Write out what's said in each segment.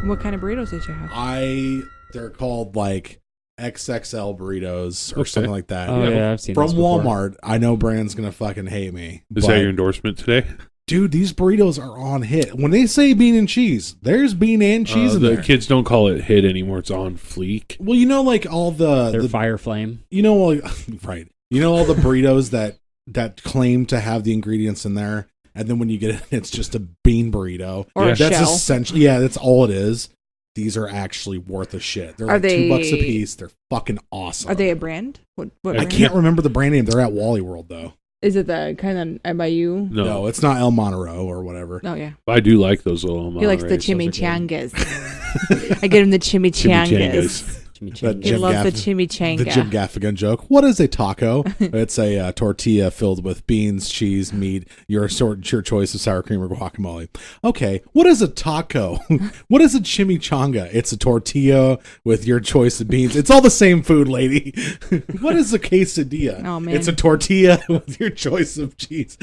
What kind of burritos did you have? They're called like XXL burritos or something like that. Oh, yeah, I've seen from this before. Walmart. I know Brandon's gonna fucking hate me. Is that your endorsement today? Dude, these burritos are on hit. When they say bean and cheese, there's bean and cheese in the there. kids don't call it hit anymore. It's on fleek. Well, you know, like all They're fire flame. You know, like, right. You know all the burritos that claim to have the ingredients in there, and then when you get it, it's just a bean burrito. Or a that's shell. essentially, yeah, that's all it is. These are actually worth a shit. They're like $2 a piece. They're fucking awesome. Are they a brand? What I brand? can't remember the brand name. They're at Wally World though. Is it the kind of by you? No, it's not El Monterey or whatever. Oh yeah. I do like those little. He likes the chimichangas. I get him the chimichangas. He loves the chimichanga. The Jim Gaffigan joke. What is a taco? It's a tortilla filled with beans, cheese, meat, your choice of sour cream or guacamole. Okay, what is a taco? What is a chimichanga? It's a tortilla with your choice of beans. It's all the same food, lady. What is a quesadilla? Oh, man. It's a tortilla with your choice of cheese.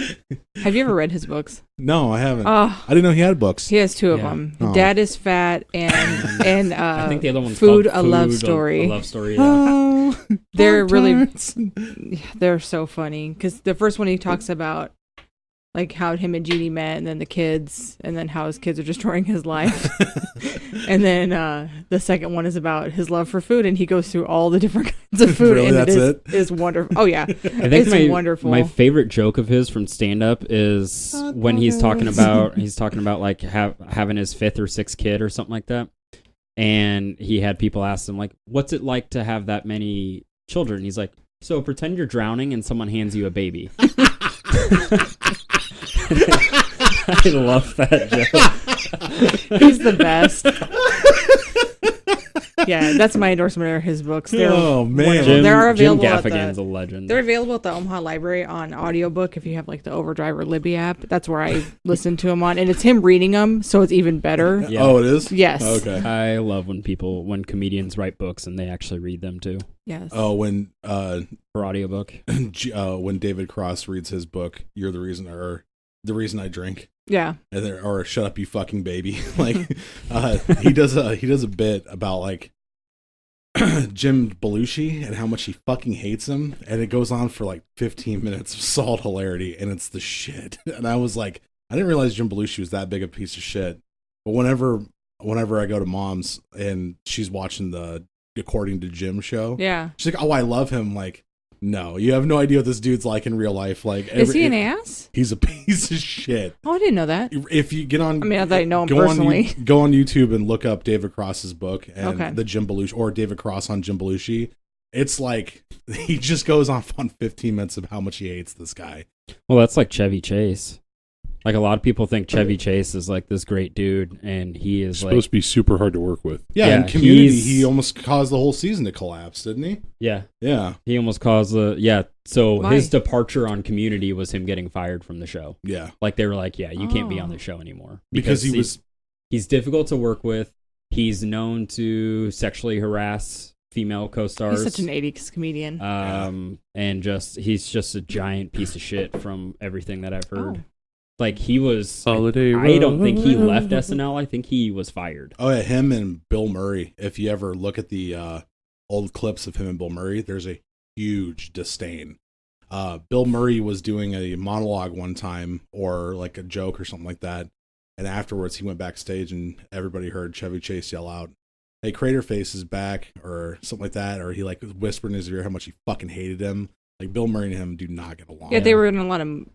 Have you ever read his books? No, I haven't. Oh, I didn't know he had books. he has two of them. Oh. Dad is Fat and I think the other one's Food, called a Love Story. A love story. Yeah. Oh, They're really, Pop-Tarts. they're so funny because the first one he talks about like how him and Jeannie met, and then the kids, and then how his kids are destroying his life. And then the second one is about his love for food, and he goes through all the different kinds of food, Really, and that's it is wonderful. Oh yeah, I think it's wonderful. My favorite joke of his from stand up is when he's talking about like having his 5th or 6th kid or something like that. And he had people ask him like, what's it like to have that many children? He's like, so pretend you're drowning and someone hands you a baby. I love that joke. He's the best. Yeah, that's my endorsement of his books. They're Oh, man. wonderful. They're Jim available at Gaffigan's the, a legend. They're available at the Omaha Library on audiobook if you have like the Overdrive or Libby app. That's where I listen to them on, and it's him reading them, so it's even better. Yeah. Oh, it is? Yes. Okay. I love when comedians write books and they actually read them too Yes. Oh, when for audiobook. when David Cross reads his book, You're the Reason, or The Reason I Drink, Yeah. or Shut Up You Fucking Baby. Like he does a bit about like Jim Belushi and how much he fucking hates him, and it goes on for like 15 minutes of solid hilarity, and it's the shit. And I was like, I didn't realize Jim Belushi was that big a piece of shit. But whenever I go to Mom's and she's watching the According to Jim show, Yeah. she's like, oh, I love him. Like, no, you have no idea what this dude's like in real life. Like, Is he an ass? He's a piece of shit. Oh, I didn't know that. If you get on, I mean, I thought I know him go personally. go on YouTube and look up David Cross's book and Okay. the Jim Belushi, or David Cross on Jim Belushi. It's like he just goes on 15 minutes of how much he hates this guy. Well, that's like Chevy Chase. Like a lot of people think Chevy Chase is like this great dude, and he is Supposed to be super hard to work with. Yeah, Yeah, in Community, he's- he almost caused the whole season to collapse, didn't he? yeah. Yeah, He almost caused So Why? his departure on Community was him getting fired from the show. yeah. Like they were like, yeah, you can't be on Oh. the show anymore Because he was. he's difficult to work with. He's known to sexually harass female co-stars. He's such an 80s comedian. And he's just a giant piece of shit from everything that I've heard. Oh. Like he was Holiday I don't think he Road. left SNL. I think he was fired. Oh yeah, him and Bill Murray. If you ever look at the old clips of him and Bill Murray, there's a huge disdain. Bill Murray was doing a monologue one time, or like a joke or something like that, and afterwards he went backstage and everybody heard Chevy Chase yell out, "Hey, Craterface is back," or something like that, or he like whispered in his ear how much he fucking hated him. Like Bill Murray and him do not get along. Yeah, they were in a lot of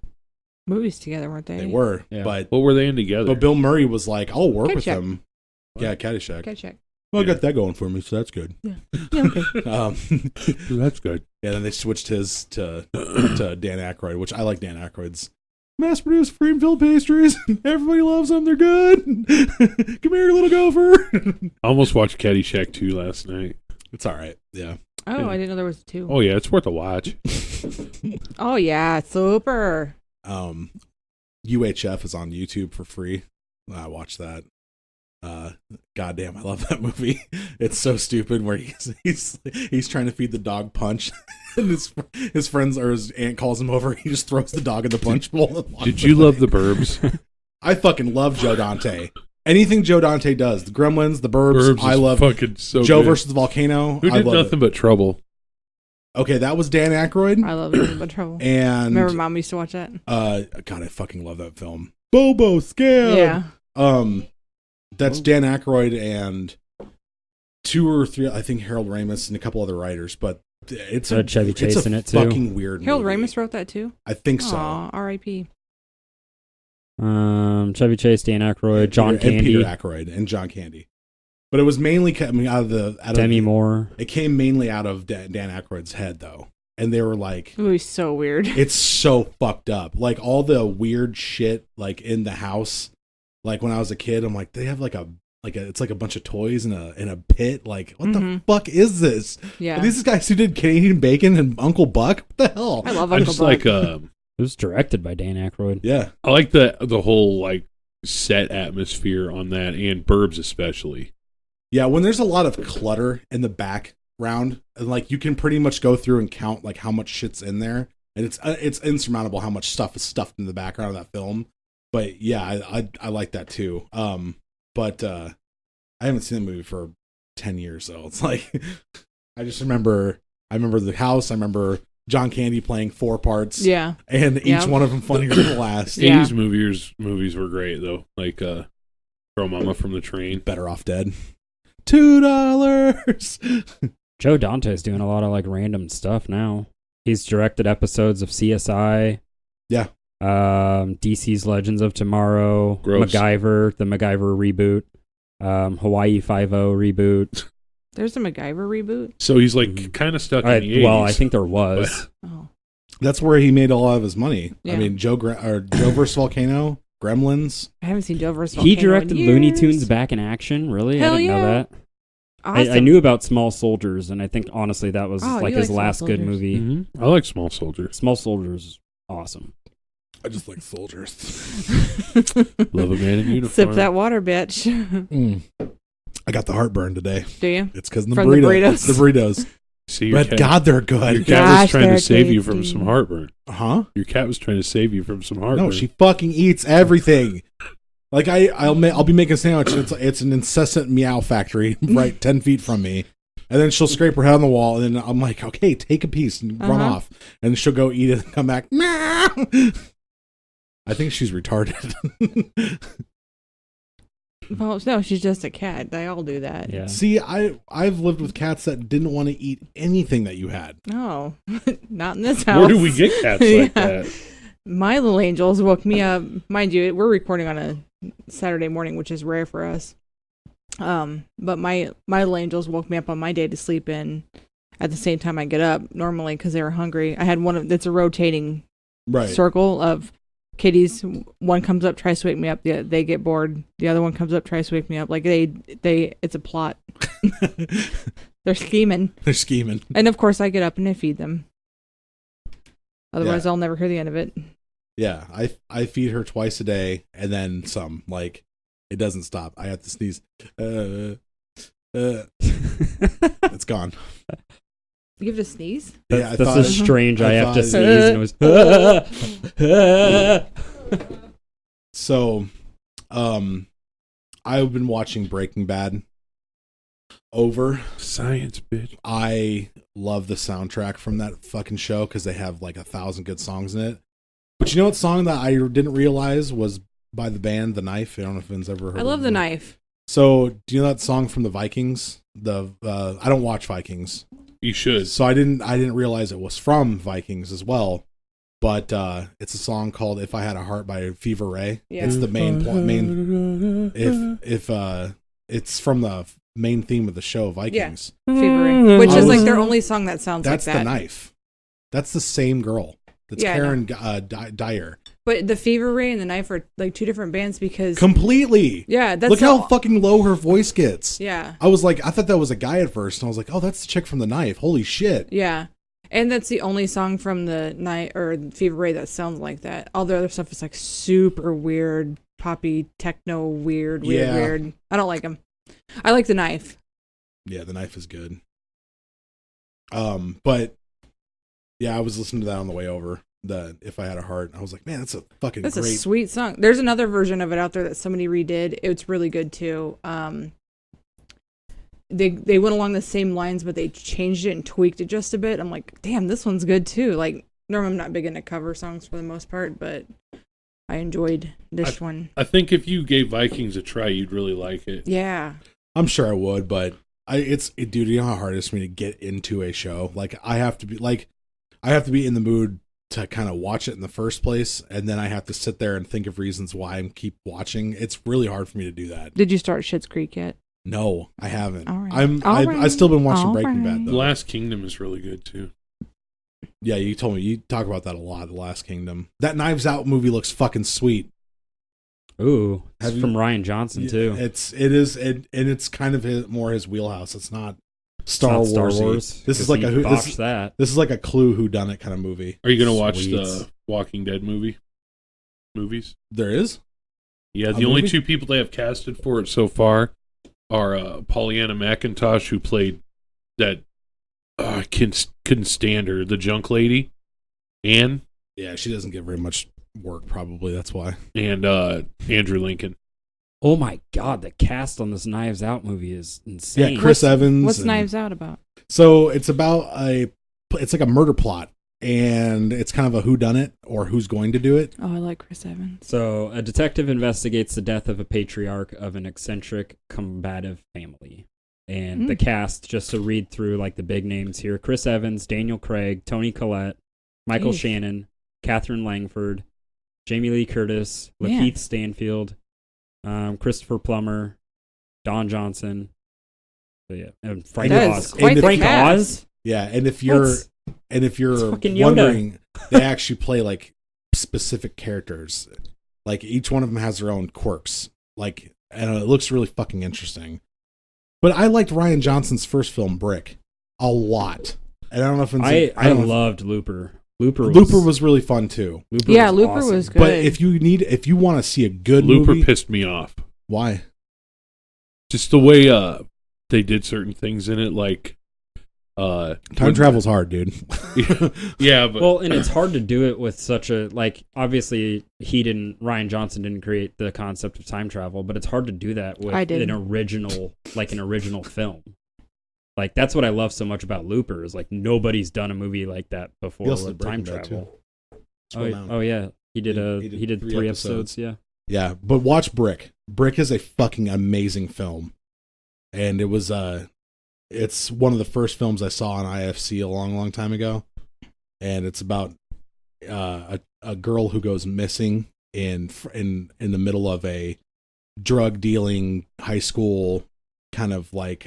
movies together, weren't they? They were, Yeah. but What were they in together? Bill Murray was like, "I'll work with Caddyshack. him." Yeah, Caddyshack. Caddyshack. Well, I got that going for me, so that's good. Yeah. Yeah. Okay. That's good. Yeah, then they switched his to Dan Aykroyd, which I like Dan Aykroyd's. Mass-produced cream-filled pastries. Everybody loves them. They're good. Come here, little gopher. I almost watched Caddyshack 2 last night. It's all right. Yeah. Oh, I didn't know there was two. Oh, yeah, it's worth a watch. Oh yeah, super. UHF is on YouTube for free. I watched that. Goddamn, I love that movie. It's so stupid where he's trying to feed the dog punch, and his friends or his aunt calls him over. He just throws the dog in the punch bowl. Did you love The Burbs? I fucking love Joe Dante. Anything Joe Dante does, the Gremlins, the Burbs, I is love fucking so Joe good. versus the Volcano. Who I did love nothing it. but trouble? Okay, that was Dan Aykroyd. I love Nothing But Trouble. And Remember, Mom used to watch that. God, I fucking love that film. Bobo scared. Yeah. That's Dan Aykroyd and 2 or 3, I think Harold Ramis and a couple other writers, but it's a Chevy Chase it's a in it too. fucking weird Harold movie. Ramis wrote that too. I think so. Aw, R.I.P. Chevy Chase, Dan Aykroyd, John And Peter Candy, Aykroyd and John Candy. But it was mainly coming out of Demi Moore. It came mainly out of Dan Aykroyd's head, though. And they were like, It was so weird. it's so fucked up. Like, all the weird shit, like, in the house. Like, when I was a kid, I'm like, they have, it's like a bunch of toys in a pit. Like, what the fuck is this? Yeah. Are these guys who did Canadian Bacon and Uncle Buck? What the hell? I love I Uncle just Buck. like It was directed by Dan Aykroyd. Yeah. I like the whole like set atmosphere on that, and Burbs especially. Yeah, when there's a lot of clutter in the background, and like you can pretty much go through and count like how much shit's in there, and it's insurmountable how much stuff is stuffed in the background of that film. But yeah, I like that too. But I haven't seen the movie for 10 years, so it's like I remember the house. I remember John Candy playing 4 parts. Yeah. And each one of them funnier than the last. Yeah. 80s movies were great though. Like Throw Mama from the Train. Better Off Dead. $2. Joe Dante's doing a lot of like random stuff now. He's directed episodes of CSI. Yeah. DC's Legends of Tomorrow. Gross. MacGyver, the MacGyver reboot. Hawaii Five-0 reboot. There's a MacGyver reboot. So he's like kind of stuck in the 80s. Well, I think there was. Oh. That's where he made a lot of his money. Yeah. I mean, Joe vs. Volcano, Gremlins. I haven't seen Joe vs. He Volcano in directed Looney years. Tunes Back in Action. Really? Hell I didn't know yeah. that. Awesome. I knew about Small Soldiers, and I think honestly that was Oh, like you his like Small last good Soldiers. movie. Mm-hmm. I like Small Soldiers. Small Soldiers, awesome. I just like soldiers. Love a man in uniform. Sip that water, bitch. I got the heartburn today. Do you? It's because of the From the burritos. burritos. It's the burritos. See, your But cat, God, they're your good. cat was Gosh, trying to they're save you from tasty. some heartburn. Huh? Your cat was trying to save you from some heartburn. No, she fucking eats everything. Like I'll be making a sandwich. And it's an incessant meow factory right 10 feet from me. And then she'll scrape her head on the wall, and then I'm like, okay, take a piece and run off. And she'll go eat it and come back. Meow. I think she's retarded. Well, no, she's just a cat. They all do that. Yeah. See, I've lived with cats that didn't want to eat anything that you had. No, not in this house. Where do we get cats like Yeah. that? My little angels woke me up. Mind you, we're recording on a Saturday morning, which is rare for us. But my little angels woke me up on my day to sleep in at the same time I get up normally because they were hungry. I had it's a rotating circle of kitties. One comes up, tries to wake me up. They get bored. The other one comes up, tries to wake me up. Like they it's a plot. They're scheming. They're scheming. And of course I get up and I feed them. Otherwise Yeah. I'll never hear the end of it. Yeah, I feed her twice a day and then some. Like, it doesn't stop. I have to sneeze. It's gone. You have to sneeze? Yeah, I This thought is strange. I have to thought- sneeze. And it was. So, I've been watching Breaking Bad over. Science, bitch. I love the soundtrack from that fucking show because they have like 1,000 good songs in it. But you know what song that I didn't realize was by the band The Knife? I don't know if anyone's ever heard I of love it. The Knife. So, do you know that song from the Vikings? I don't watch Vikings. You should. So I didn't realize it was from Vikings as well. But it's a song called "If I Had a Heart" by Fever Ray. Yeah. It's the main it's from the main theme of the show Vikings. Fever Ray. Which I is was- like their only song that sounds That's like that. The Knife. That's the same girl. That's Yeah, I know. Karen Dyer. But the Fever Ray and the Knife are like two different bands because Completely. yeah, that's Look the- how fucking low her voice gets. yeah. I was like, I thought that was a guy at first, and I was like, oh, that's the chick from The Knife. Holy shit. Yeah. And that's the only song from the night or Fever Ray that sounds like that. All the other stuff is like super weird, poppy, techno, weird. I don't like them. I like The Knife. Yeah, The Knife is good. But yeah, I was listening to that on the way over. The If I Had a Heart. I was like, man, that's a fucking That's great. a sweet song. There's another version of it out there that somebody redid. It's really good too. They went along the same lines, but they changed it and tweaked it just a bit. I'm like, damn, this one's good too. Like, normally I'm not big into cover songs for the most part, but I enjoyed this one. I think if you gave Vikings a try, you'd really like it. Yeah. I'm sure I would, but dude, you know how hard it is for me to get into a show? Like, I have to be in the mood to kind of watch it in the first place, and then I have to sit there and think of reasons why I keep watching. It's really hard for me to do that. Did you start Schitt's Creek yet? No, I haven't. All right. I've still been watching Breaking Bad The though. Last Kingdom is really good too. Yeah, you told me, you talk about that a lot, The Last Kingdom. That Knives Out movie looks fucking sweet. Ooh, it's Have from you- Ryan Johnson too. It is, and it's kind of more his wheelhouse. It's not Star It's not Wars. Star Wars. This is 'cause like he a botched that. This is like a Clue whodunit kind of movie. Are you going to watch Sweet. the Walking Dead movies? There is. Yeah, A the only movie? two people they have casted for it so far are Pollyanna McIntosh, who played that I couldn't stand her, the junk lady, and Yeah, she doesn't get very much work. Probably that's why. Andrew Lincoln. Oh my god, the cast on this Knives Out movie is insane. Yeah, Chris Evans. What's and- Knives Out about? So it's about it's like a murder plot, and it's kind of a whodunit or who's going to do it. Oh, I like Chris Evans. So, a detective investigates the death of a patriarch of an eccentric, combative family. And the cast, just to read through like the big names here: Chris Evans, Daniel Craig, Toni Collette, Michael Jeez. Shannon, Catherine Langford, Jamie Lee Curtis, Man. Lakeith Stanfield, Christopher Plummer, Don Johnson. So yeah, and Frank That Oz. is quite the Frank cast. Oz. Yeah, and if you're It's fucking Yoda. wondering, they actually play like specific characters. Like each one of them has their own quirks. Like, and it looks really fucking interesting. But I liked Ryan Johnson's first film, Brick, a lot. And I don't know if it's, I loved Looper. Looper was really fun too. Looper Yeah, was Looper awesome. was good. But if you want to see a good Looper movie, pissed me off. why? Just the way they did certain things in it, like Time travel's hard, dude. Yeah, but Well, and it's hard to do it with such a obviously Ryan Johnson didn't create the concept of time travel, but it's hard to do that with I did. an original film. Like that's what I love so much about Looper is like nobody's done a movie like that before He also with did time Breaking Bad, travel. Scroll down. Oh yeah, he did He did three three episodes. Yeah. Yeah, but watch Brick. Brick is a fucking amazing film, and it's one of the first films I saw on IFC a long, long time ago, and it's about a girl who goes missing in the middle of a drug dealing high school kind of like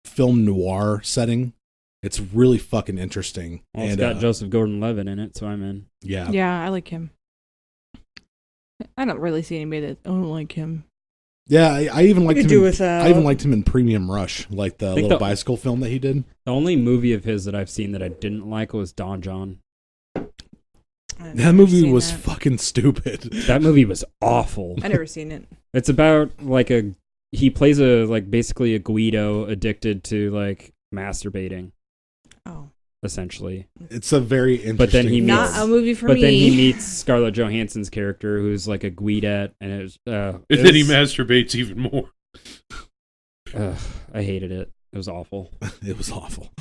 film noir setting. It's really fucking interesting. Well, it's got Joseph Gordon-Levitt in it, so I'm in. Yeah, Yeah, I like him. I don't really see anybody that don't like him. yeah. I even liked him. I even like. liked him in Premium Rush, like the think little the- bicycle film that he did. The only movie of his that I've seen that I didn't like was Don John. That movie was fucking stupid. That movie was awful. I never seen it. It's about he plays basically a Guido addicted to masturbating, Oh, essentially. It's a very interesting. But then he film. not a movie for But me. then he meets Scarlett Johansson's character, who's like a Guidette, and and then he masturbates even more. I hated it. It was awful. It was awful.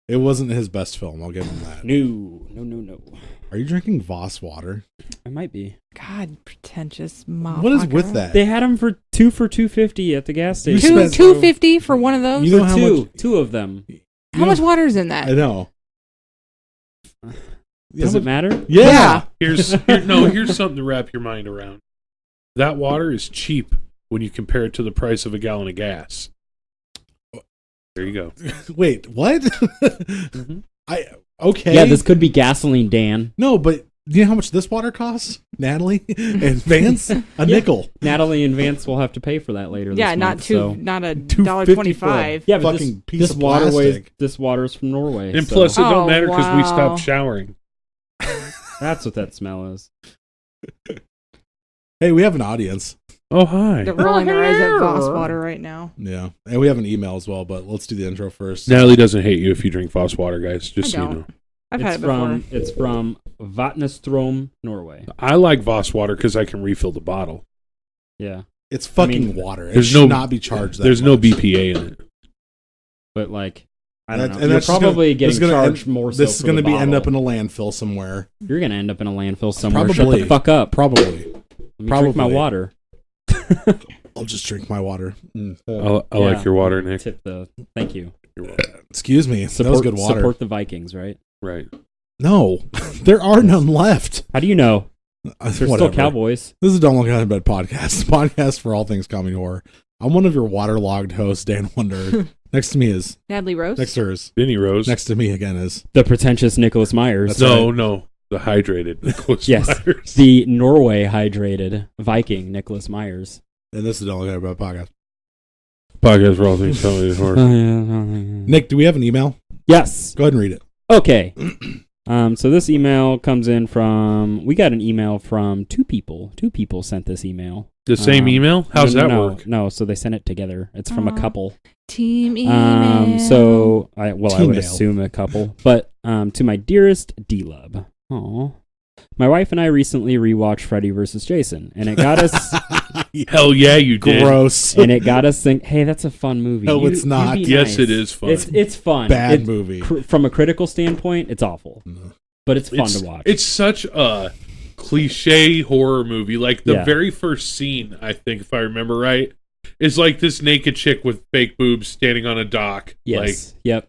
It wasn't his best film. I'll give him that. No. Are you drinking Voss water? I might be. God, pretentious motherfucker. What is with that? They had them for $2 at the gas You station. spent- $2.50 for one of those. You know how much? Two of them. How much water is in that? I know. Does it matter? Yeah. Here's something to wrap your mind around. That water is cheap when you compare it to the price of a gallon of gas. There you go. Wait, what? Mhm. Okay. Yeah, this could be gasoline, Dan. No, but do you know how much this water costs, Natalie and Vance? A nickel. Natalie and Vance will have to pay for that later. Yeah, this not month, so. not a $2.50 $1.25. Yeah, but fucking piece this of water plastic. this water's from Norway. And so plus, it don't Oh, matter because we wow. stopped showering. that's what that smell is. Hey, we have an audience. Oh, hi. They're rolling their eyes at Voss water right now. Yeah, and we have an email as well. But let's do the intro first. Natalie doesn't hate you if you drink Voss water, guys. Just I so you don't. know. I've had it before. It's from Vatnestrom, Norway. I like Voss water because I can refill the bottle. Yeah. It's fucking water. It there's should no- not be charged that There's much. no BPA in it. But like, I don't know. And You're that's just probably gonna- this getting is gonna charged more so This is for going to the be end up bottle. in a landfill somewhere. You're going to end up in a landfill somewhere. Shut Probably. the fuck up. Probably. Let me drink my probably. water. I'll just drink my water. I Yeah. like your water, Nick. Thank you. Excuse me. That was good water. Support the Vikings, right? Right. No, there are none left. How do you know? They're still Whatever. Cowboys. This is a Don't Look Out of Bed podcast. Podcast for all things comedy horror. I'm one of your waterlogged hosts, Dan Wonder. Next to me is Natalie Rose. next to her is Vinny Rose. next to me again is The pretentious Nicholas Myers. That's no, right. no. The hydrated Nicholas Yes. Myers. The Norway hydrated Viking Nicholas Myers. and this is Don't Look Out of Bed podcast. Podcast for all things comedy horror. Nick, do we have an email? Yes. Go ahead and read it. Okay. So this email comes in from. We got an email from two people. Two people sent this email. The same email? How's that no, work? No, so they sent it together. It's from a Aw. couple. Team email. So I would T-mail. assume a couple, but to my dearest D-Lub. Aw. My wife and I recently rewatched Freddy vs. Jason, and it got us Hell yeah, you did. Gross. and it got us think, hey, that's a fun movie. No, it's not. be Yes, nice. it is fun. It's fun. Bad It- movie. From a critical standpoint, it's awful, No. but it's fun to watch. It's such a cliche horror movie. Like the Yeah. very first scene, I think, if I remember right, is like this naked chick with fake boobs standing on a dock. yes. Yep.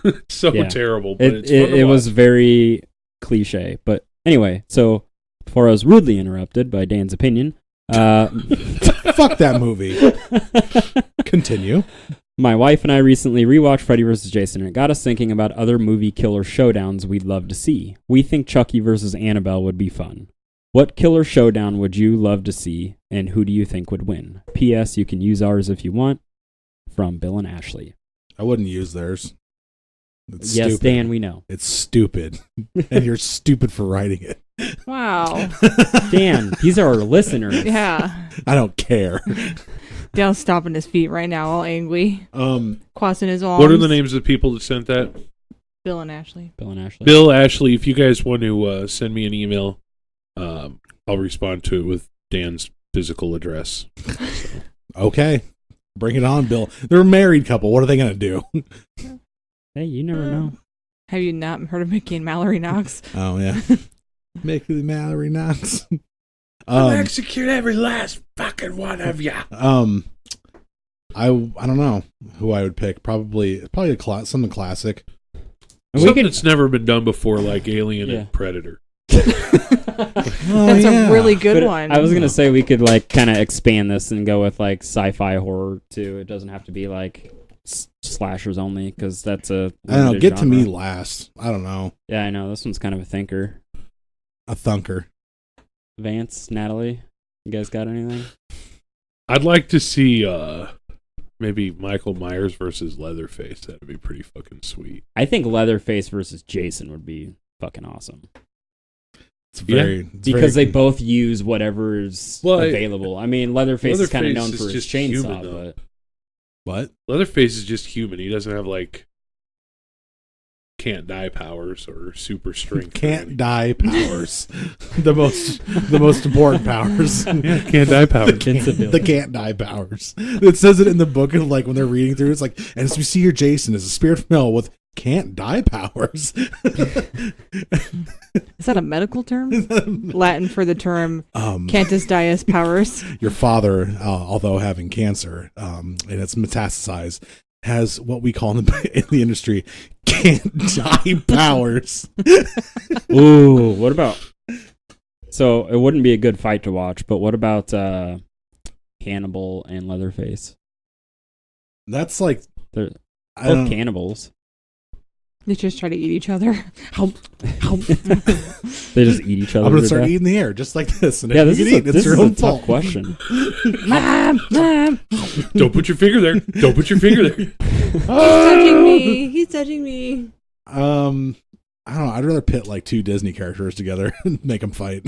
Like, so Yeah. terrible. But it's fun It to was watch. very cliche, but anyway. So before I was rudely interrupted by Dan's opinion, Fuck that movie. Continue. my wife and I recently rewatched Freddy vs. Jason, and it got us thinking about other movie killer showdowns we'd love to see. We think Chucky vs. Annabelle would be fun. What killer showdown would you love to see, and who do you think would win? P.S. You can use ours if you want. From Bill and Ashley. I wouldn't use theirs. It's Yes, stupid. Dan, we know. It's stupid. And you're stupid for writing it. Wow. Dan, these are our listeners. Yeah. I don't care. Dale's stomping his feet right now, all angry, crossing his arms. What are the names of the people that sent that? Bill and Ashley. Bill and Ashley. Bill, Ashley, if you guys want to send me an email, I'll respond to it with Dan's physical address. Okay. Bring it on, Bill. They're a married couple. What are they going to do? Hey, you never know. Have you not heard of Mickey and Mallory Knox? Oh, yeah. Mickey the Mallory Knox. Execute every last fucking one of ya. I don't know who I would pick. Probably something classic. Something that's never been done before, like Alien Yeah. and Predator. That's a really good But one. I was gonna say we could like kind of expand this and go with like sci-fi horror too. It doesn't have to be like slashers only, because that's a I don't know. limited Get to genre. me last. I don't know. Yeah, I know this one's kind of a thinker. A thunker. Vance, Natalie, you guys got anything? I'd like to see maybe Michael Myers versus Leatherface. That'd be pretty fucking sweet. I think Leatherface versus Jason would be fucking awesome. It's very Because they both use whatever's Well, available. I mean, Leatherface is kind of known Leatherface for is his just chainsaw, human, though. but What? Leatherface is just human. He doesn't have like can't die powers or super strength. Can't die powers. the most important powers. Yeah, can't die powers. Invincibility. The can't die powers. It says it in the book of like when they're reading through. It's like, and as we see your Jason is a spirit from hell with can't die powers. Is that a medical term? Latin for the term cantus dies powers. Your father, although having cancer, and it's metastasized, has what we call in the industry can't die powers. ooh, what about? So it wouldn't be a good fight to watch, but what about Hannibal and Leatherface? That's like They're I both don't- cannibals. They just try to eat each other. They just eat each other. I'm gonna to start death. eating the air just like this. And Yeah, if this you is can a, eat, it's this your is own a tough fault. question. Mom, Mom, Don't put your finger there. Don't put your finger there. he's touching me. He's touching me. I don't know. I'd rather pit like two Disney characters together and make them fight.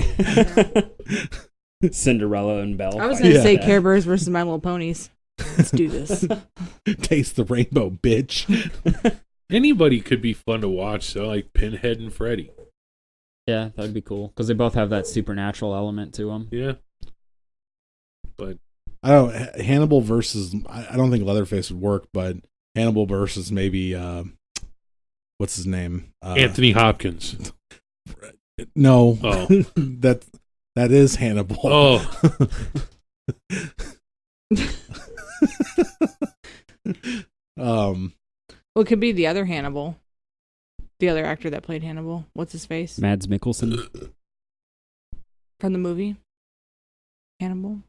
Cinderella and Belle. I was fight gonna to say death. Care Bears versus My Little Ponies. Let's do this. Taste the rainbow, bitch. Anybody could be fun to watch. So like Pinhead and Freddy. Yeah, that'd be cool because they both have that supernatural element to them. Yeah. But I don't Hannibal versus. I don't think Leatherface would work, but Hannibal versus maybe what's his name? Anthony Hopkins. No, Oh. that is Hannibal. Oh. Well, it could be the other Hannibal. The other actor that played Hannibal. What's his face? Mads Mikkelsen. From the movie Hannibal.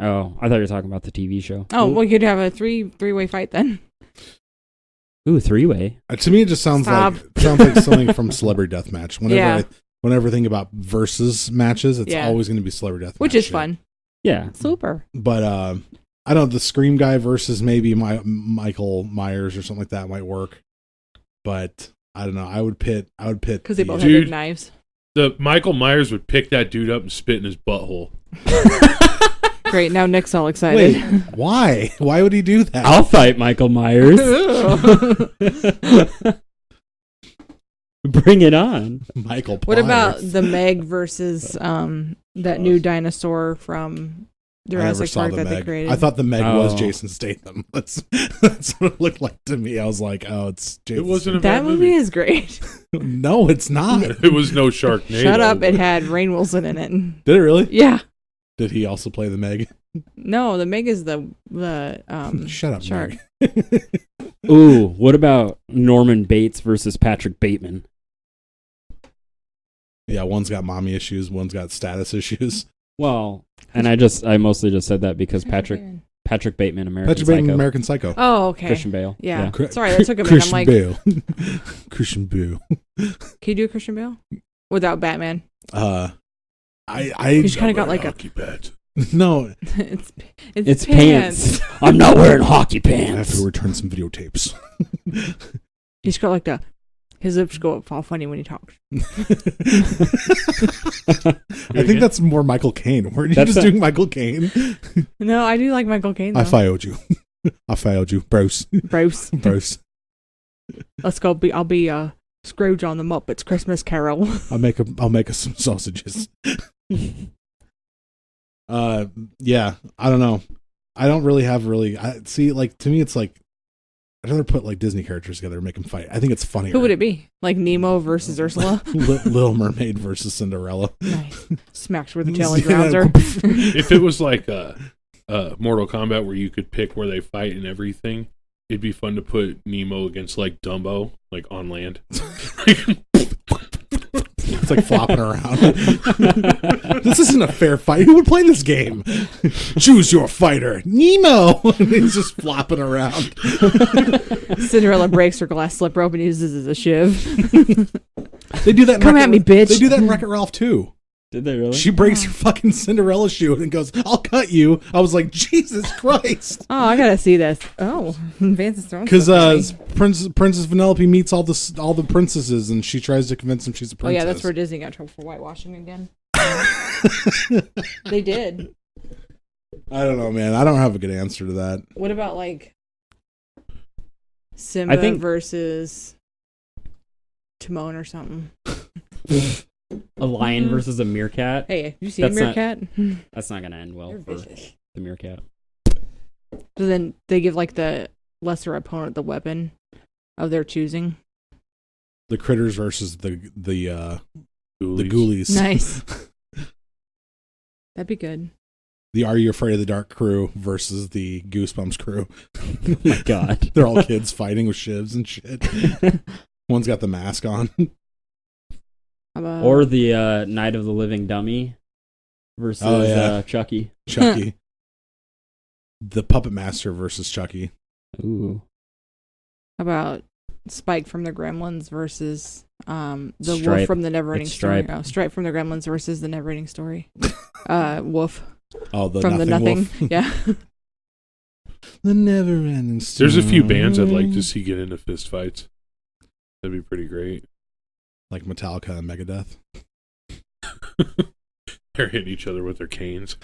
Oh, I thought you were talking about the TV show. Oh, we could have a three-way fight then. Ooh, 3-way. To me, it just sounds Stop. like something from Celebrity Deathmatch. Yeah. Whenever I think about versus matches, it's Yeah. always going to be Celebrity Deathmatch, Which is shit. fun. Yeah. Super. But I don't know, the Scream guy versus maybe Michael Myers or something like that might work. But I don't know. I would pit Because they both the- have Dude. big knives. The Michael Myers would pick that dude up and spit in his butthole. Great. Now Nick's all excited. Wait, why? Why would he do that? I'll fight Michael Myers. Bring it on. Michael. What about Myers. the Meg versus that new dinosaur from I never Jurassic saw Park the that they Meg. created? I thought the Meg was Oh. Jason Statham. That's what it looked like to me. I was like, oh, it's Jason. It wasn't a that bad movie is great. No, it's not. It was no Sharknado. Shut up! but- It had Rainn Wilson in it. Did it really? Yeah. Did he also play the Meg? No, the Meg is the Shut up, shark. Meg. Ooh, what about Norman Bates versus Patrick Bateman? Yeah, one's got mommy issues, one's got status issues. Well, and I mostly just said that because Patrick Bateman, American Patrick Bateman, Psycho. American Psycho. Oh, okay. Christian Bale. Yeah. Cri- Sorry, that took a minute. Christian I'm like, Bale. Christian Bale. can you do a Christian Bale without Batman? I He's kind of got like a. hockey pads. no. It's pants. I'm not wearing hockey I have pants. to return some videotapes. He's got like his lips go up all funny when he talks. I think that's more Michael Caine. Weren't you That's just a- doing Michael Caine? No, I do like Michael Caine though. I failed you. I failed you, bros. Bruce. Bros. Let's go. I'll be Scrooge on the Muppets Christmas Carol. I'll make us some sausages. Yeah, I don't know. I don't really have see, like, to me it's like I'd rather put like Disney characters together and make them fight. I think it's funnier. Who would it be? Like Nemo versus Ursula? Little Mermaid versus Cinderella. Nice. Smacks her with a tail and Yeah. drowns her. If it was like Mortal Kombat where you could pick where they fight and everything, it'd be fun to put Nemo against like Dumbo, like on land. It's like flopping around. This isn't a fair fight. Who would play this game? Choose your fighter, Nemo. And he's just flopping around. Cinderella breaks her glass slip rope and uses it as a shiv. They do that. In Come Wreck-It at me, Ralph- bitch. They do that in Wreck-It Ralph too. Did they really? She breaks her fucking Cinderella shoe and goes, "I'll cut you." I was like, Jesus Christ. Oh, I gotta see this. Oh, Vance is throwing Because stuff at me. Princess Vanellope meets all the princesses, and she tries to convince them she's a Oh princess. yeah, that's where Disney got in trouble for whitewashing again. They did. I don't know, man. I don't have a good answer to that. What about like Simba think- versus Timon or something? A lion versus a meerkat. Hey, have you seen That's not- Meerkat? That's not gonna end well You're for vicious. the meerkat. So then they give like the lesser opponent the weapon of their choosing. The critters versus the Ghoulies. ghoulies. Nice. That'd be good. The Are You Afraid of the Dark crew versus the Goosebumps crew. Oh my god. They're all kids fighting with shivs and shit. One's got the mask on. How about Or the Night of the Living Dummy versus Oh, yeah. Chucky. Chucky. The Puppet Master versus Chucky. Ooh. how about Spike from the Gremlins versus the wolf Stripe. from the Neverending It's Story? Stripe. Oh, Stripe from the Gremlins versus the Neverending Story. Wolf Oh, the from the Nothing Nothing. Wolf. Yeah. The Never-Ending Story. There's a few bands I'd like to see get into fist fights. That'd be pretty great. Like Metallica and Megadeth. They're hitting each other with their canes.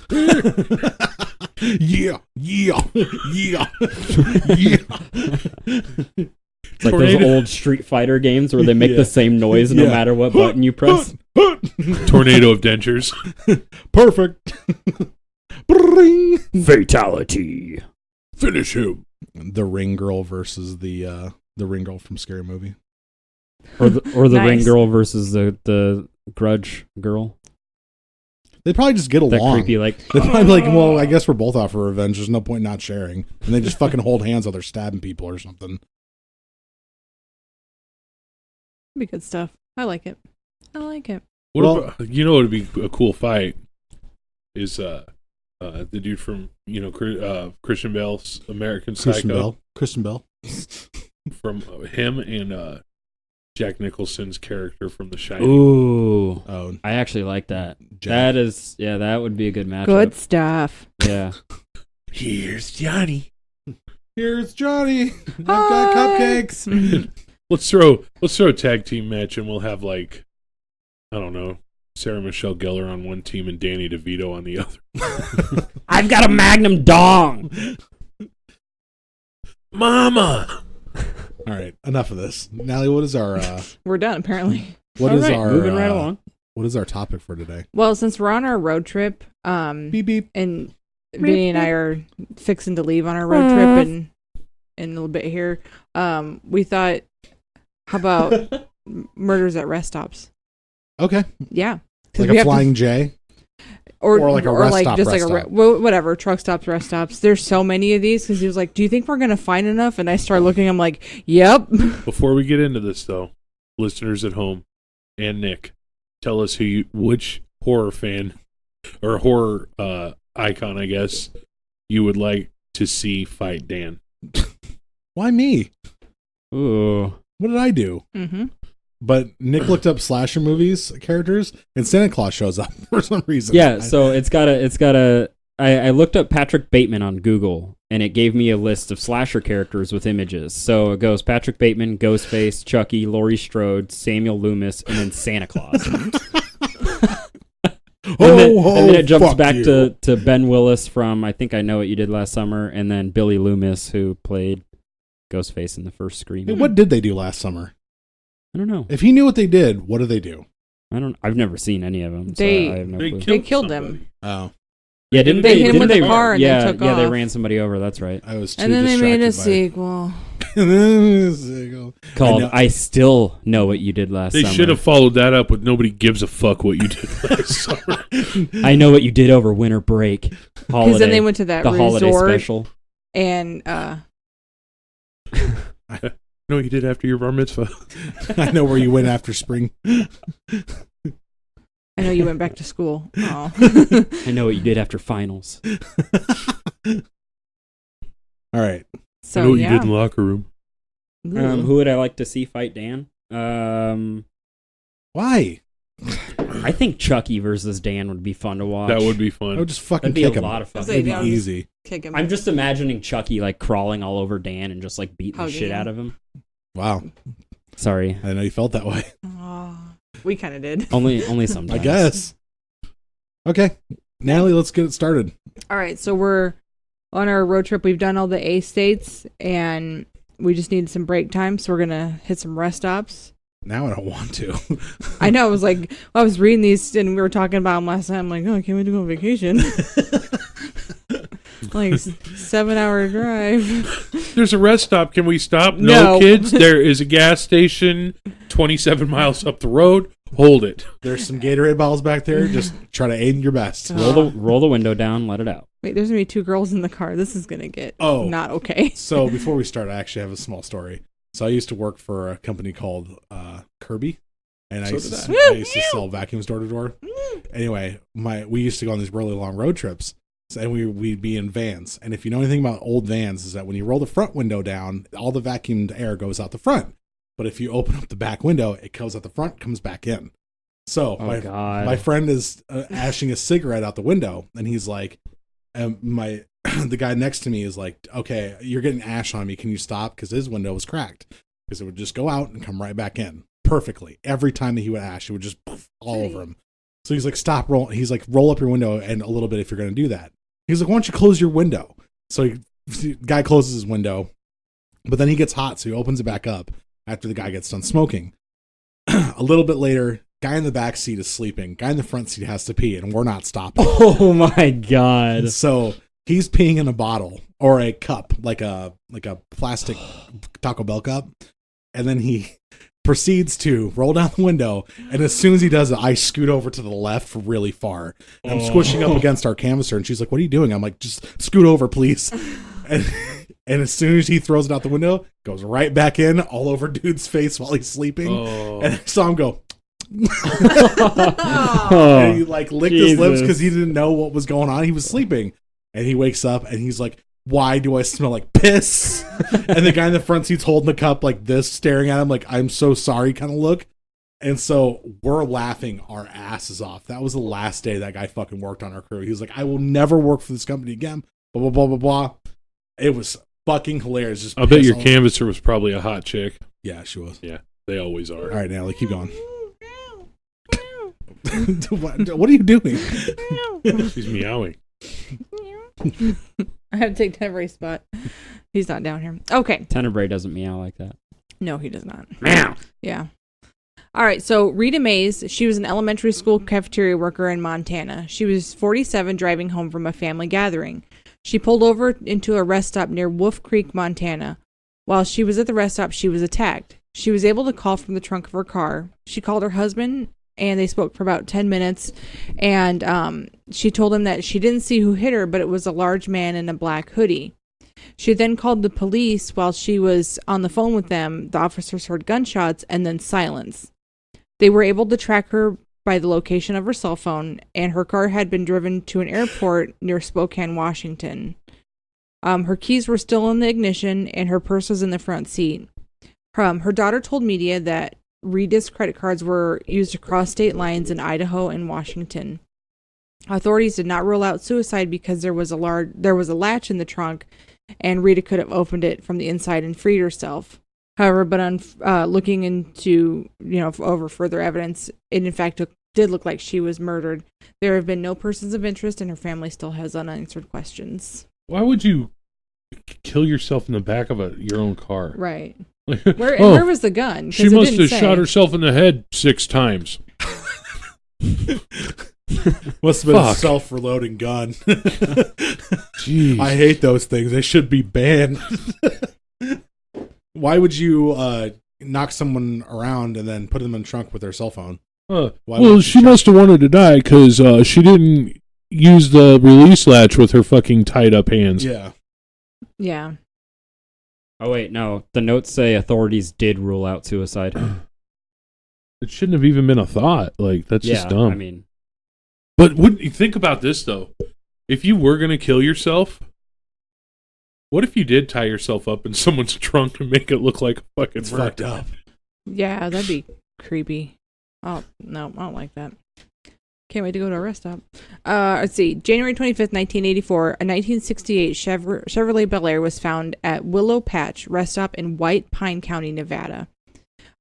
Yeah. Yeah. Yeah. It's like those old Street Fighter games where they make Yeah. the same noise no Yeah. matter what button you press. Tornado of dentures. Perfect. Bring. Fatality. Finish him. The ring girl versus the ring girl from Scary Movie. Or the Nice. ring girl versus the grudge girl. They probably just get That along. creepy, like, They're probably like, well, I guess we're both out for revenge. There's no point not sharing. And they just fucking hold hands while they're stabbing people or something. Be good stuff. I like it. I like it. What Well- about, you know what would be a cool fight is the dude from Christian Bale's American Psycho. Kristen Bell. From him and Jack Nicholson's character from The Shining. ooh, Oh, I actually like that. Jack. That would be a good matchup. Good stuff. Yeah. Here's Johnny. Here's Johnny. I've got cupcakes. Let's throw a tag team match and we'll have like, I don't know, Sarah Michelle Gellar on one team and Danny DeVito on the other. I've got a Magnum dong. Mama. All right, enough of this. Natalie, what is our We're done, apparently. what All is right, our moving right along. What is our topic for today? Well, since we're on our road trip, Beep beep. and Vinny and I are fixing to leave on our road trip in a little bit here, we thought, how about murders at rest stops? Okay, Yeah. 'Cause like we a have to- Flying J. or like a rest stop, just rest like a stop. whatever, truck stops, rest stops. There's so many of these because he was like, do you think we're going to find enough? And I start looking, I'm like, yep. Before we get into this, though, listeners at home and Nick, tell us which horror fan or horror icon, I guess, you would like to see fight Dan. Why me? Ooh. What did I do? Mm-hmm. But Nick looked up slasher movies characters, and Santa Claus shows up for some reason. Yeah, so it's got a. I looked up Patrick Bateman on Google, and it gave me a list of slasher characters with images. So it goes Patrick Bateman, Ghostface, Chucky, Laurie Strode, Samuel Loomis, and then Santa Claus. and then it jumps fuck back you. to Ben Willis from I Think I Know What You Did Last Summer, and then Billy Loomis, who played Ghostface in the first Scream. Hey, what did they do last summer? I don't know. If he knew what they did, what did they do? I've never seen any of them. They- so I have no They clue. killed him. somebody. Oh, Yeah, didn't They they? hit him didn't with they, the car and then yeah, took yeah, they off. ran somebody over. That's right. I was too And then they made a distracted sequel. Called know- I Still Know What You Did Last They Summer. should have followed that up with Nobody Gives a Fuck What You Did Last Summer. I Know What You Did Over Winter Break. Because then they went to that the holiday resort special. and No, you did after your bar mitzvah. I know where you went after spring. I know you went back to school. Oh. I Know What You Did After Finals. All right. I know So what you yeah. did in the locker room. Who would I like to see fight Dan? Why? I think Chucky versus Dan would be fun to watch. That would be I fun. would just fucking That'd be kick a him. lot of fun. Say, It'd be yeah, just- easy. Kick him. I'm just imagining Chucky like crawling all over Dan and just like beating the Hugging shit him. out of him. Wow. Sorry. I didn't know you felt that way. Oh, we kind of did. Only sometimes. I guess. Okay. Natalie, let's get it started. All right, so we're on our road trip. We've done all the A states, and we just need some break time, so we're gonna hit some rest stops. Now I don't want to. I know. I was like, I was reading these, and we were talking about them last time. I'm like, oh, I can't wait to go on vacation. Like 7-hour drive. There's a rest stop. Can we stop? No. No, kids. There is a gas station 27 miles up the road. Hold it. There's some Gatorade bottles back there. Just try to aim your best. Roll the window down, let it out. Wait, there's gonna be 2 girls in the car. This is gonna get Oh. not okay. So before we start, I actually have a small story. So I used to work for a company called Kirby, and I So used did to, I used to sell vacuums door to door. Anyway, we used to go on these really long road trips, and we'd be in vans. And if you know anything about old vans, is that when you roll the front window down, all the vacuumed air goes out the front. But if you open up the back window, it goes out the front, comes back in. So Oh God. my friend is ashing a cigarette out the window, and he's like, the guy next to me is like, okay, you're getting ash on me. Can you stop? Because his window was cracked. Because it would just go out and come right back in perfectly. Every time that he would ash, it would just poof, all over him. So he's like, stop rolling. He's like, roll up your window and a little bit if you're going to do that. He's like, why don't you close your window? So the guy closes his window, but then he gets hot. So he opens it back up after the guy gets done smoking. A little bit later, Guy in the back seat is sleeping. Guy in the front seat has to pee, and we're not stopping. Oh my god! And so he's peeing in a bottle or a cup, like a plastic Taco Bell cup, and then he proceeds to roll down the window. And as soon as he does it, I scoot over to the left really far. And I'm squishing up against our canvasser, and she's like, "What are you doing?" I'm like, "Just scoot over, please." And as soon as he throws it out the window, goes right back in, all over dude's face while he's sleeping. And I saw him go. And he like licked his lips because he didn't know what was going on. He was sleeping, and he wakes up and he's like, "Why do I smell like piss?" And the guy in the front seat's holding the cup like this, staring at him like, "I'm so sorry" kind of look. And so we're laughing our asses off. That was the last day that guy fucking worked on our crew. He was like, "I will never work for this company again." Blah blah blah blah blah. It was fucking hilarious. Just I bet your canvasser was probably a hot chick. Yeah, she was. Yeah, they always are. All right, Natalie, keep going. What are you doing? She's meowing. I have to take Tenebrae's spot. He's not down here. Okay. Tenebrae doesn't meow like that. No, he does not. Meow. Yeah. All right. So Rita Mays, she was an elementary school cafeteria worker in Montana. She was 47, driving home from a family gathering. She pulled over into a rest stop near Wolf Creek, Montana. While she was at the rest stop, she was attacked. She was able to call from the trunk of her car. She called her husband, and they spoke for about 10 minutes. And she told him that she didn't see who hit her, but it was a large man in a black hoodie. She then called the police. While she was on the phone with them, the officers heard gunshots and then silence. They were able to track her by the location of her cell phone, and her car had been driven to an airport near Spokane, Washington. Her keys were still in the ignition, and her purse was in the front seat. Her daughter told media that Rita's credit cards were used across state lines in Idaho and Washington. Authorities did not rule out suicide because there was a latch in the trunk, and Rita could have opened it from the inside and freed herself. However, but on looking into, over further evidence, it in fact did look like she was murdered. There have been no persons of interest, and her family still has unanswered questions. Why would you kill yourself in the back of your own car? Right. Where was the gun? She must have shot herself in the head 6 times. Must have been a self-reloading gun. Jeez. I hate those things. They should be banned. Why would you knock someone around and then put them in the trunk with their cell phone? Well, she must have wanted to die because she didn't use the release latch with her fucking tied up hands. Yeah. Yeah. Oh, wait, no. The notes say authorities did rule out suicide. It shouldn't have even been a thought. Like, that's just dumb. I mean... But wouldn't you think about this, though? If you were going to kill yourself, what if you did tie yourself up in someone's trunk and make it look like a fucking It's fucked up. Yeah, that'd be creepy. Oh, no, I don't like that. Can't wait to go to a rest stop. Let's see. January 25th, 1984, a 1968 Chevrolet Bel Air was found at Willow Patch rest stop in White Pine County, Nevada.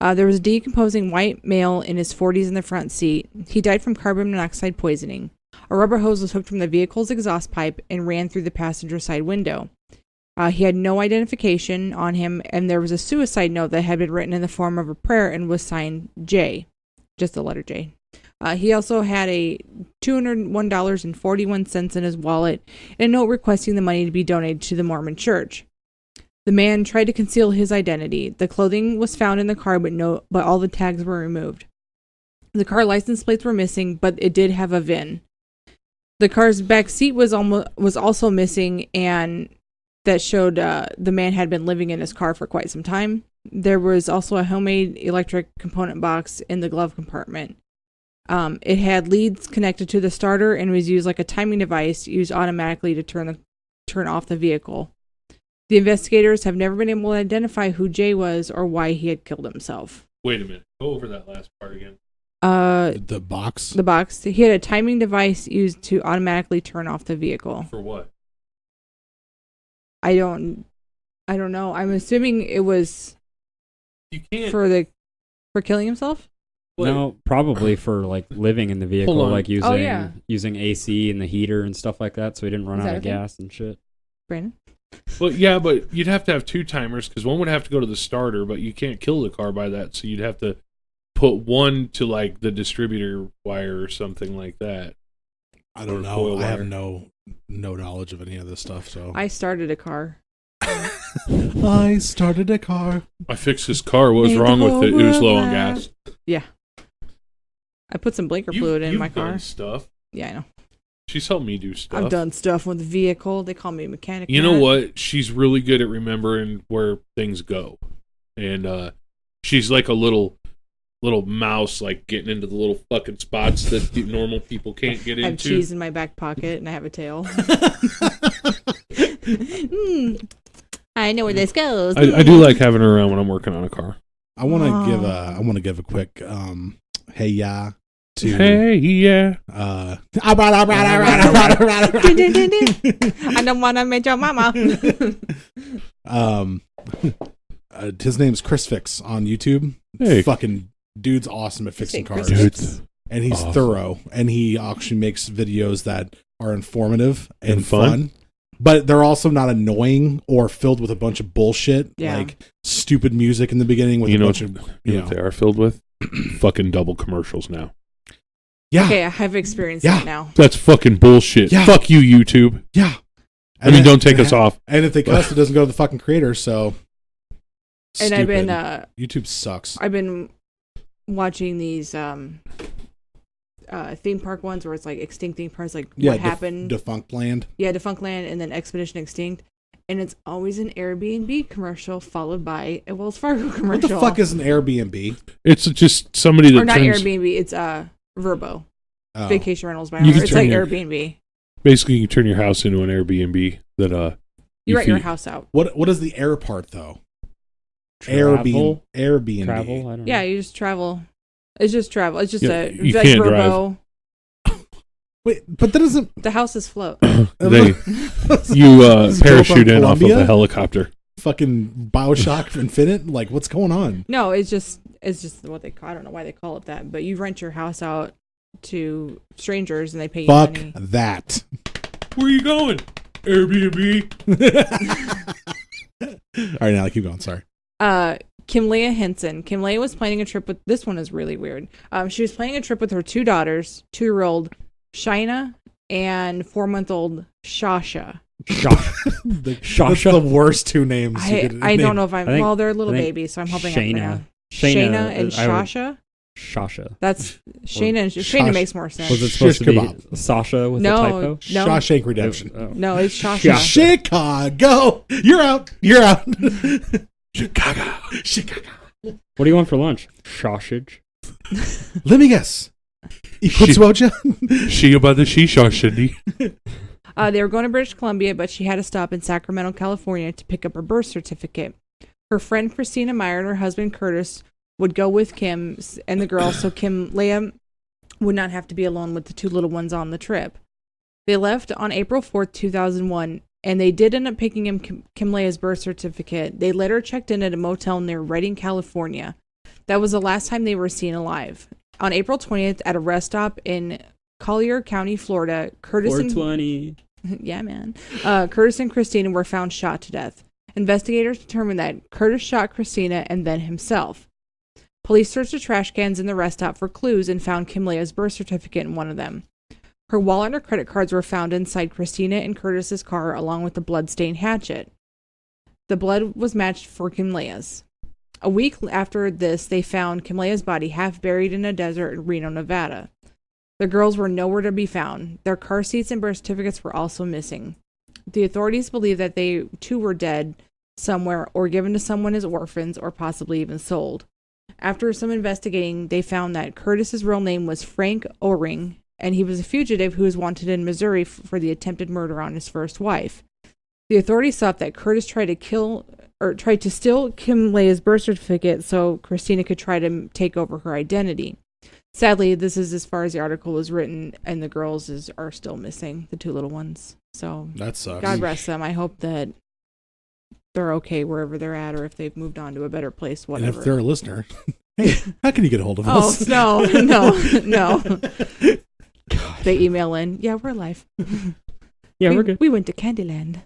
There was a decomposing white male in his 40s in the front seat. He died from carbon monoxide poisoning. A rubber hose was hooked from the vehicle's exhaust pipe and ran through the passenger side window. He had no identification on him, and there was a suicide note that had been written in the form of a prayer and was signed J, just the letter J. He also had a $201.41 in his wallet and a note requesting the money to be donated to the Mormon Church. The man tried to conceal his identity. The clothing was found in the car, but all the tags were removed. The car license plates were missing, but it did have a VIN. The car's back seat was also missing, and that showed the man had been living in his car for quite some time. There was also a homemade electric component box in the glove compartment. It had leads connected to the starter and was used like a timing device used automatically to turn off the vehicle. The investigators have never been able to identify who Jay was or why he had killed himself. Wait a minute. Go over that last part again. The box? The box. He had a timing device used to automatically turn off the vehicle. For what? I don't know. I'm assuming it was for killing himself? No, probably for like living in the vehicle, like using AC and the heater and stuff like that, so he didn't run out of gas and shit. Brandon? Well, yeah, but you'd have to have 2 timers because one would have to go to the starter, but you can't kill the car by that, so you'd have to put one to like the distributor wire or something like that. I don't know. I have no knowledge of any of this stuff. So I started a car. I started a car. I fixed this car. What was Made wrong the with it? whole It was low world on laugh. gas. Yeah. I put some blinker fluid in my car. Done stuff. Yeah, I know. She's helped me do stuff. I've done stuff with the vehicle. They call me a mechanic. You know Matt. what? She's really good at remembering where things go, and she's like a little mouse, like getting into the little fucking spots that normal people can't get I have into. cheese in my back pocket and I have a tail. I know where this goes. I do like having her around when I'm working on a car. I want to give a quick hey ya to Hey, yeah. I don't want to meet your mama. His name's Chris Fix on YouTube. Hey. Fucking dude's awesome at fixing Chris cars. Fix? And he's Awesome. thorough, and he actually makes videos that are informative and, And fun. fun. But they're also not annoying or filled with a bunch of bullshit, Yeah. like stupid music in the beginning with You a know, bunch of you know what they are filled with? Fucking double commercials now. yeah, Okay, I have experienced Yeah. that now. That's fucking bullshit. Yeah. Fuck you, YouTube. yeah. I mean, don't take us off. And if they cuss, it doesn't go to the fucking creator. So, And I've been stupid. YouTube sucks. I've been watching these theme park ones where it's like extinct theme parks, like what happened. Defunct Land. Yeah, Defunct Land, and then Expedition Extinct. And it's always an Airbnb commercial followed by a Wells Fargo What commercial. the fuck is an Airbnb? It's just somebody that Or not turns... Airbnb, it's Verbo. Oh. Vacation rentals by You owner. can It's turn like your- Airbnb. Basically, you can turn your house into an Airbnb that You rent your feed- house out. What is the air part though? Travel? Airbnb. Travel? I don't know. Yeah, you just travel. It's just travel. It's just Yeah, a you like can't Verbo. Wait, but that doesn't. The houses float. you This is built parachute on in off of Columbia? a helicopter. Fucking Bioshock Infinite. Like, what's going on? No, it's just what they call. I don't know why they call it that, but you rent your house out to strangers and they pay you Fuck money. that. Where are you going? Airbnb. All right, now keep going. Sorry. Kim Leah Henson. Kim Leah was planning a trip with. This one is really weird. She was planning a trip with her two daughters, 2-year-old Shaina and 4-month-old Shasha. That's the worst two names. you could I don't name. know if I'm. I think- Well, they're little I think babies, so I'm hoping Shayna. I'm pronouncing. Shayna, Shayna and I would- Shasha. Shasha. That's Shayna. And Shash- Shayna makes more sense. Was it supposed Shish to be kebab. Sasha with No, a typo? no. Shawshank Redemption. Oh. No, it's Shasha. Chicago. You're out. You're out. Chicago. Chicago. What do you want for lunch? Sausage. Let me guess. Ikutswoja? She about the shisha, Shindy. They were going to British Columbia, but she had to stop in Sacramento, California to pick up her birth certificate. Her friend Christina Meyer and her husband Curtis would go with Kim and the girls, so Kim Leah would not have to be alone with the two little ones on the trip. They left on April 4th, 2001, and they did end up picking up Kim Leah's birth certificate. They later checked in at a motel near Redding, California. That was the last time they were seen alive. On April 20th, at a rest stop in Collier County, Florida, Curtis and 420. yeah, man. Curtis and Christina were found shot to death. Investigators determined that Curtis shot Christina and then himself. Police searched the trash cans in the rest stop for clues and found Kim Leah's birth certificate in one of them. Her wallet and her credit cards were found inside Christina and Curtis's car along with the blood-stained hatchet. The blood was matched for Kim Leah's. A week after this, they found Kim Leah's body half buried in a desert in Reno, Nevada. The girls were nowhere to be found. Their car seats and birth certificates were also missing. The authorities believe that they too were dead somewhere or given to someone as orphans or possibly even sold. After some investigating, they found that Curtis's real name was Frank O-Ring, and he was a fugitive who was wanted in Missouri for the attempted murder on his first wife. The authorities thought that Curtis tried to steal Kim Leah's birth certificate so Christina could try to take over her identity. Sadly, this is as far as the article was written, and the girls are still missing, the two little ones. So That sucks. God rest them. I hope that they're okay wherever they're at, or if they've moved on to a better place, And whatever. if they're a listener, hey, how can you get a hold of Oh, us? no. They email in. Yeah, we're alive. Yeah, we're good. We went to Candyland.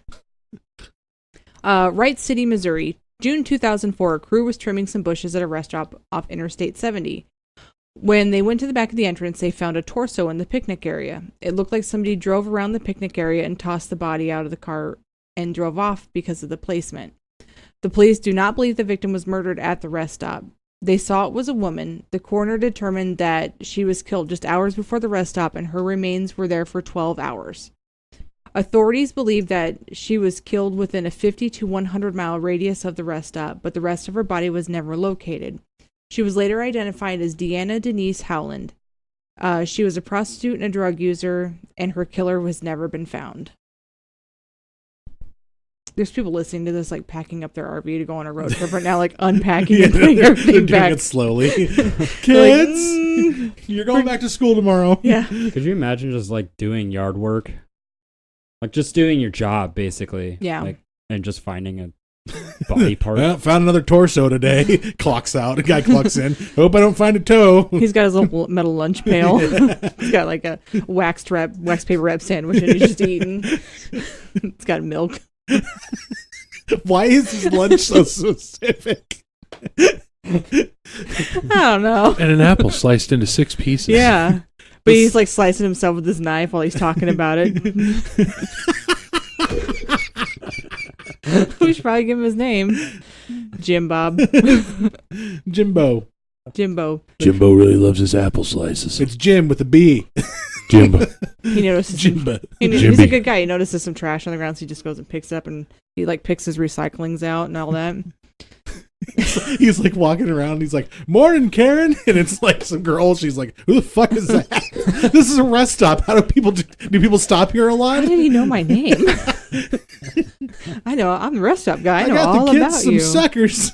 Wright City, Missouri. June 2004, a crew was trimming some bushes at a rest stop off Interstate 70. When they went to the back of the entrance, they found a torso in the picnic area. It looked like somebody drove around the picnic area and tossed the body out of the car and drove off because of the placement. The police do not believe the victim was murdered at the rest stop. They saw it was a woman. The coroner determined that she was killed just hours before the rest stop, and her remains were there for 12 hours. Authorities believe that she was killed within a 50 to 100 mile radius of the rest stop, but the rest of her body was never located. She was later identified as Deanna Denise Howland. She was a prostitute and a drug user, and her killer has never been found. There's people listening to this, like, packing up their RV to go on a road trip right now, like, unpacking and putting everything back. Doing it slowly. Kids, you're going back to school tomorrow. Yeah. Could you imagine just, like, doing yard work? Like, just doing your job, basically. Yeah. Like, and just finding a body part. Well, found another torso today. Clocks out. A guy clocks in. Hope I don't find a toe. He's got his little metal lunch pail. He's got, like, a wax paper wrap sandwich, and he's just eating. It's got milk. Why is his lunch so specific? I don't know. And an apple sliced into 6 pieces. Yeah. But he's like slicing himself with his knife while he's talking about it. We should probably give him his name. Jim Bob. Jimbo. Jimbo. Jimbo really loves his apple slices. It's Jim with a B. Jimbo. He notices Jimbo. he's a good guy. He notices some trash on the ground, so he just goes and picks it up, and he like picks his recyclings out and all that. He's like walking around. He's like, "Morning, Karen," and it's like some girl. She's like, "Who the fuck is that?" This is a rest stop. How do people stop here a lot? How did he know my name? I know. I'm the rest stop guy. I know got all the kids about some you. suckers.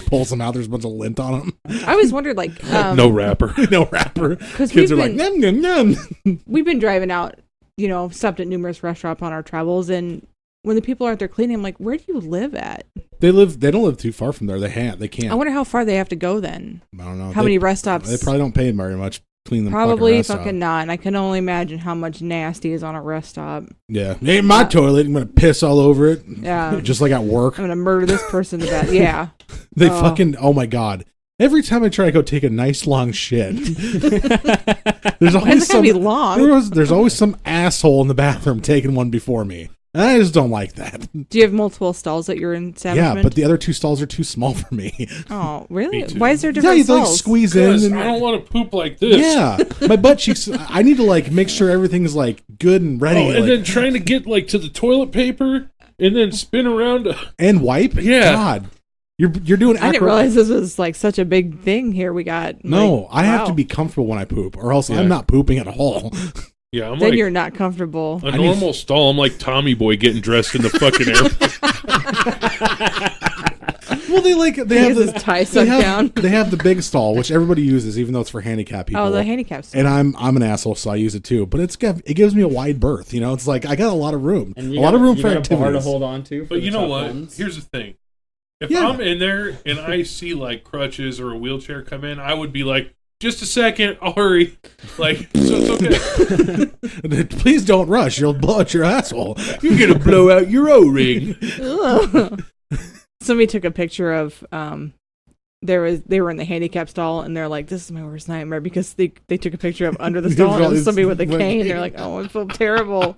Pulls them out. There's a bunch of lint on them. I always wondered, like, No wrapper. No wrapper. because Kids are like, "Num num num." we've been driving out, stopped at numerous restaurants on our travels, and when the people aren't there cleaning, I'm like, where do you live at? They don't live too far from there. They can't. I wonder how far they have to go then. I don't know. How many rest stops? They probably don't pay very much. Clean them. Probably rest fucking stop. not. And I can only imagine how much nasty is on a rest stop. Yeah, it ain't my toilet. I'm gonna piss all over it. Yeah. Just like at work. I'm gonna murder this person to death. Yeah. They fucking. Oh my god. Every time I try to go take a nice long shit, there's always It's gonna be long. There's always some asshole in the bathroom taking one before me. And I just don't like that. Do you have multiple stalls at your establishment? Yeah, but the other 2 stalls are too small for me. Oh, really? Me too. Why is there Yeah, different you have to like stalls? squeeze in. Because And, I don't want to poop like this. yeah, my butt cheeks. I need to like make sure everything's like good and ready. Oh, and like, then trying to get like to the toilet paper and then spin around. and wipe. Yeah. God, you're doing. I didn't realize this was like such a big thing here. We got. No, like, I have wow. to be comfortable when I poop, or else Yeah. I'm not pooping at all. Yeah, I'm Then like you're not comfortable. a normal stall. I'm like Tommy Boy getting dressed in the fucking airport. Well, they have his tie sucked down. They have the big stall, which everybody uses, even though it's for handicapped people. Oh, the handicap stall. And I'm an asshole, so I use it too. But it gives me a wide berth. It's like I got a lot of room, And a lot of room for bar to activities. hold on to. But you know what? Here's the thing. If Yeah. I'm in there and I see like crutches or a wheelchair come in, I would be like, just a second, I'll hurry. Like, so it's okay. Please don't rush; you'll blow out your asshole. You're gonna blow out your O-ring. Somebody took a picture of they were in the handicap stall, and they're like, this is my worst nightmare, because they took a picture of under the stall, and it was somebody with a cane. They're like, oh, I feel terrible,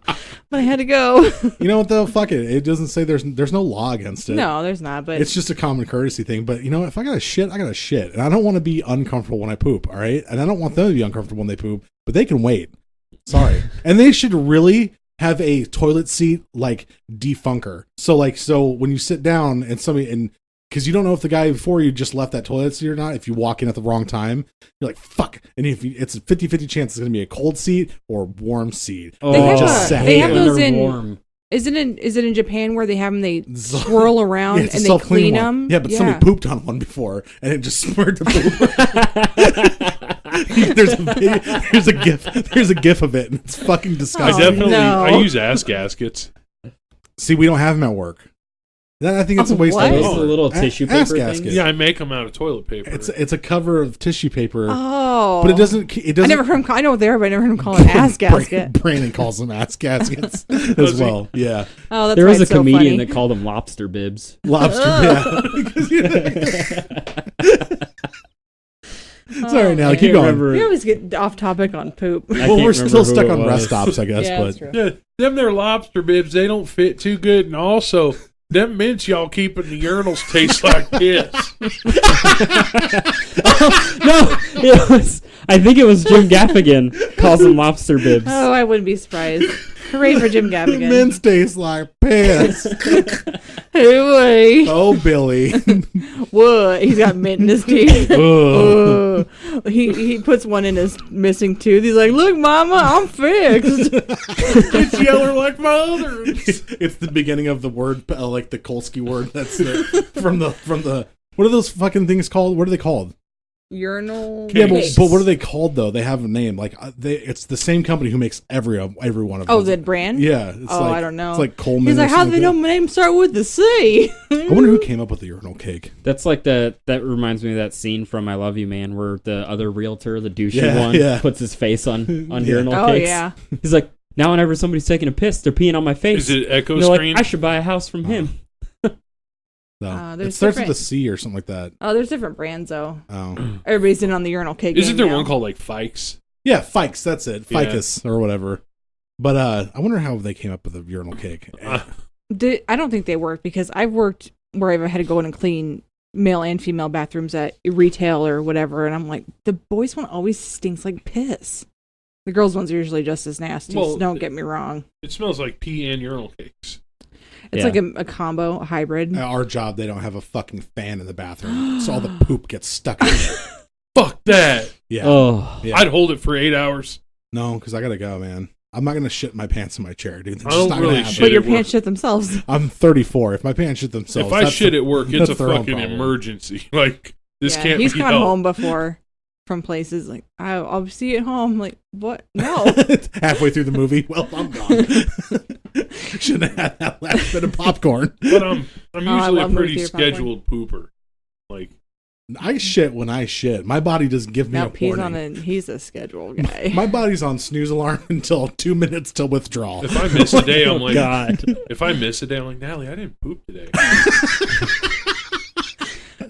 but I had to go. You know what though? Fuck it. It doesn't say there's no law against it. No, there's not, but It's just a common courtesy thing. But you know, if I got to shit, I got to shit, and I don't want to be uncomfortable when I poop. All right, and I don't want them to be uncomfortable when they poop, but they can wait. Sorry, and they should really have a toilet seat like defunker. So when you sit down and because you don't know if the guy before you just left that toilet seat or not. If you walk in at the wrong time, you're like, fuck. And it's a 50-50 chance it's going to be a cold seat or warm seat. They have just sad. they have those They're in. warm. Is it in Japan where they have them? They swirl around it's a and they self-clean clean one. them. Yeah, but somebody pooped on one before and it just smeared the poop. There's a gif of it, and it's fucking I disgusting. I use ass gaskets. See, we don't have them at work. I think it's a waste what? of Those paper. little tissue Ass paper gasket. things? Yeah, I make them out of toilet paper. It's a cover of tissue paper, Oh, but it doesn't. I never heard him. I know what they are, but I never heard him call it ass gasket. Brandon calls them ass gaskets as well. Yeah, Oh, that's There why was a it's so comedian funny. that called them lobster bibs. lobster. Yeah. Sorry, now keep going. We always get off topic on poop. Well, we're still stuck on rest stops, I guess. Yeah, but that's true. Yeah, them there lobster bibs, they don't fit too good, and also them mints y'all keep in the urinals taste like piss. No, I think it was Jim Gaffigan calls them lobster bibs. Oh, I wouldn't be surprised. Hooray for Jim Gaffigan. mints taste like piss. Hooray. Oh, Billy. What? He's got mint in his teeth. Ugh. He puts one in his missing tooth. He's like, look, Mama, I'm fixed. It's yeller like my others. It's the beginning of the word, like the Kolsky word. That's from the. What are those fucking things called? What are they called? Urinal. Yeah, but cakes. what are they called though? They have a name. Like it's the same company who makes every one of them. Oh, the brand? Yeah. It's I don't know. It's like Coleman. He's like, or how do they know something my name start with the C? I wonder who came up with the urinal cake. That's like that reminds me of that scene from I Love You, Man, where the other realtor, the douchey Yeah, one, yeah. puts his face on urinal Oh, cakes. yeah. He's like, now whenever somebody's taking a piss, they're peeing on my face. Is it Echo And they're Screen? like, I should buy a house from him. No, it there's starts with different- a C or something like that. Oh, there's different brands, though. Oh, Everybody's in on the urinal cake. Isn't game there now. one called like Fikes? yeah, Fikes. That's it, Yeah. Ficus or whatever. But I wonder how they came up with a urinal cake. I don't think they work because I've worked where I've had to go in and clean male and female bathrooms at retail or whatever, and I'm like, the boys' one always stinks like piss. The girls' ones are usually just as nasty. Well, so don't get me wrong. It smells like pee and urinal cakes. It's Yeah. like a combo, a hybrid. At our job, they don't have a fucking fan in the bathroom, so all the poop gets stuck in it. Fuck that. Yeah. Oh, Yeah. I'd hold it for 8 hours. No, because I gotta go, man. I'm not gonna shit my pants in my chair, dude. That's I just don't not really gonna happen. shit But your at work. pants shit themselves. I'm 34. If my pants shit themselves, If I shit at work, it's a that's their own fucking problem. emergency. Like, this Yeah, can't he's be gone helped. home before from places like, I'll see you at home. Like, what? No. Halfway through the movie, well, I'm gone. Should have had that last bit of popcorn. But I'm I usually a love pretty movie popcorn. scheduled pooper. Like, I shit when I shit. My body doesn't give me a Nope, warning. he's a scheduled guy. My body's on snooze alarm until 2 minutes till withdrawal. if I miss a day, I'm like, God. if I miss a day, I'm like, Natalie, I didn't poop today.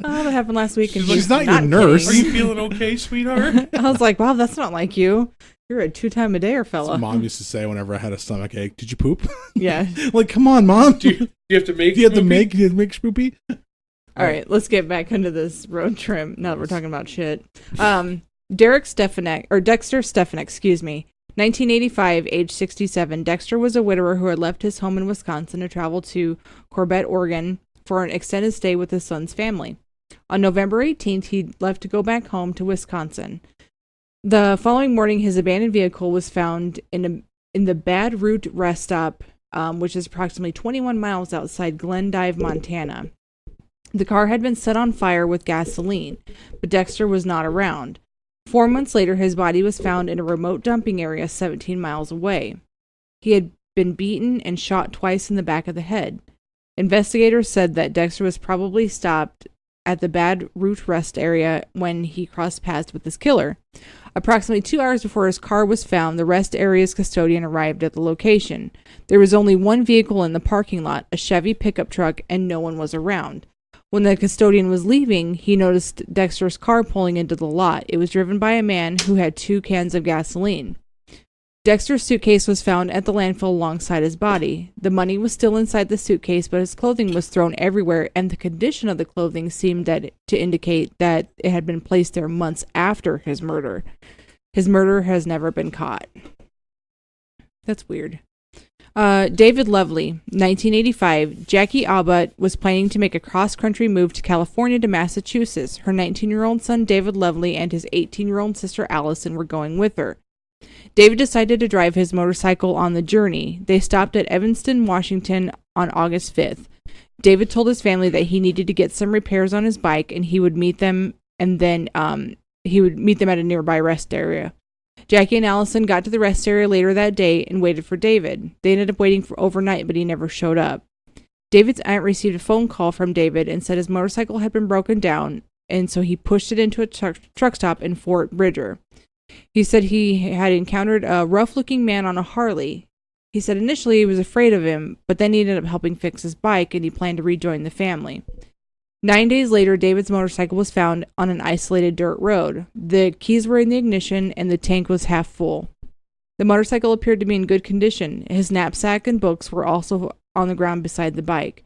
Oh, that happened last week. And She's he's not your nurse. Are kidding. you feeling okay, sweetheart? I was like, wow, that's not like you. You're a 2-time-a-dayer That's fella. what Mom used to say whenever I had a stomach ache. Did you poop? Yeah. Like, come on, Mom. Do you have to make Do you have to poopy? make? Do you have to make spoopy? All right, let's get back into this road trip now that we're talking about shit. Dexter Stefanek, excuse me. 1985, age 67. Dexter was a widower who had left his home in Wisconsin to travel to Corbett, Oregon for an extended stay with his son's family. On November 18th, he left to go back home to Wisconsin. The following morning, his abandoned vehicle was found in the Bad Route rest stop, which is approximately 21 miles outside Glendive, Montana. The car had been set on fire with gasoline, but Dexter was not around. 4 months later, his body was found in a remote dumping area 17 miles away. He had been beaten and shot twice in the back of the head. Investigators said that Dexter was probably stopped at the Bad Route rest area when he crossed paths with his killer. Approximately 2 hours before his car was found, the rest area's custodian arrived at the location. There was only one vehicle in the parking lot, a Chevy pickup truck, and no one was around. When the custodian was leaving, he noticed Dexter's car pulling into the lot. It was driven by a man who had 2 cans of gasoline. Dexter's suitcase was found at the landfill alongside his body. The money was still inside the suitcase, but his clothing was thrown everywhere, and the condition of the clothing seemed to indicate that it had been placed there months after his murder. His murderer has never been caught. That's weird. David Lovely, 1985. Jackie Abbott was planning to make a cross-country move to California to Massachusetts. Her 19-year-old son, David Lovely, and his 18-year-old sister, Allison, were going with her. David decided to drive his motorcycle on the journey. They stopped at Evanston, Washington on August 5th. David told his family that he needed to get some repairs on his bike and he would meet them at a nearby rest area. Jackie and Allison got to the rest area later that day and waited for David. They ended up waiting for overnight, but he never showed up. David's aunt received a phone call from David and said his motorcycle had been broken down, and so he pushed it into a truck stop in Fort Bridger. He said he had encountered a rough-looking man on a Harley. He said initially he was afraid of him, but then he ended up helping fix his bike, and he planned to rejoin the family. 9 days later, David's motorcycle was found on an isolated dirt road. The keys were in the ignition and the tank was half full. The motorcycle appeared to be in good condition. His knapsack and books were also on the ground beside the bike.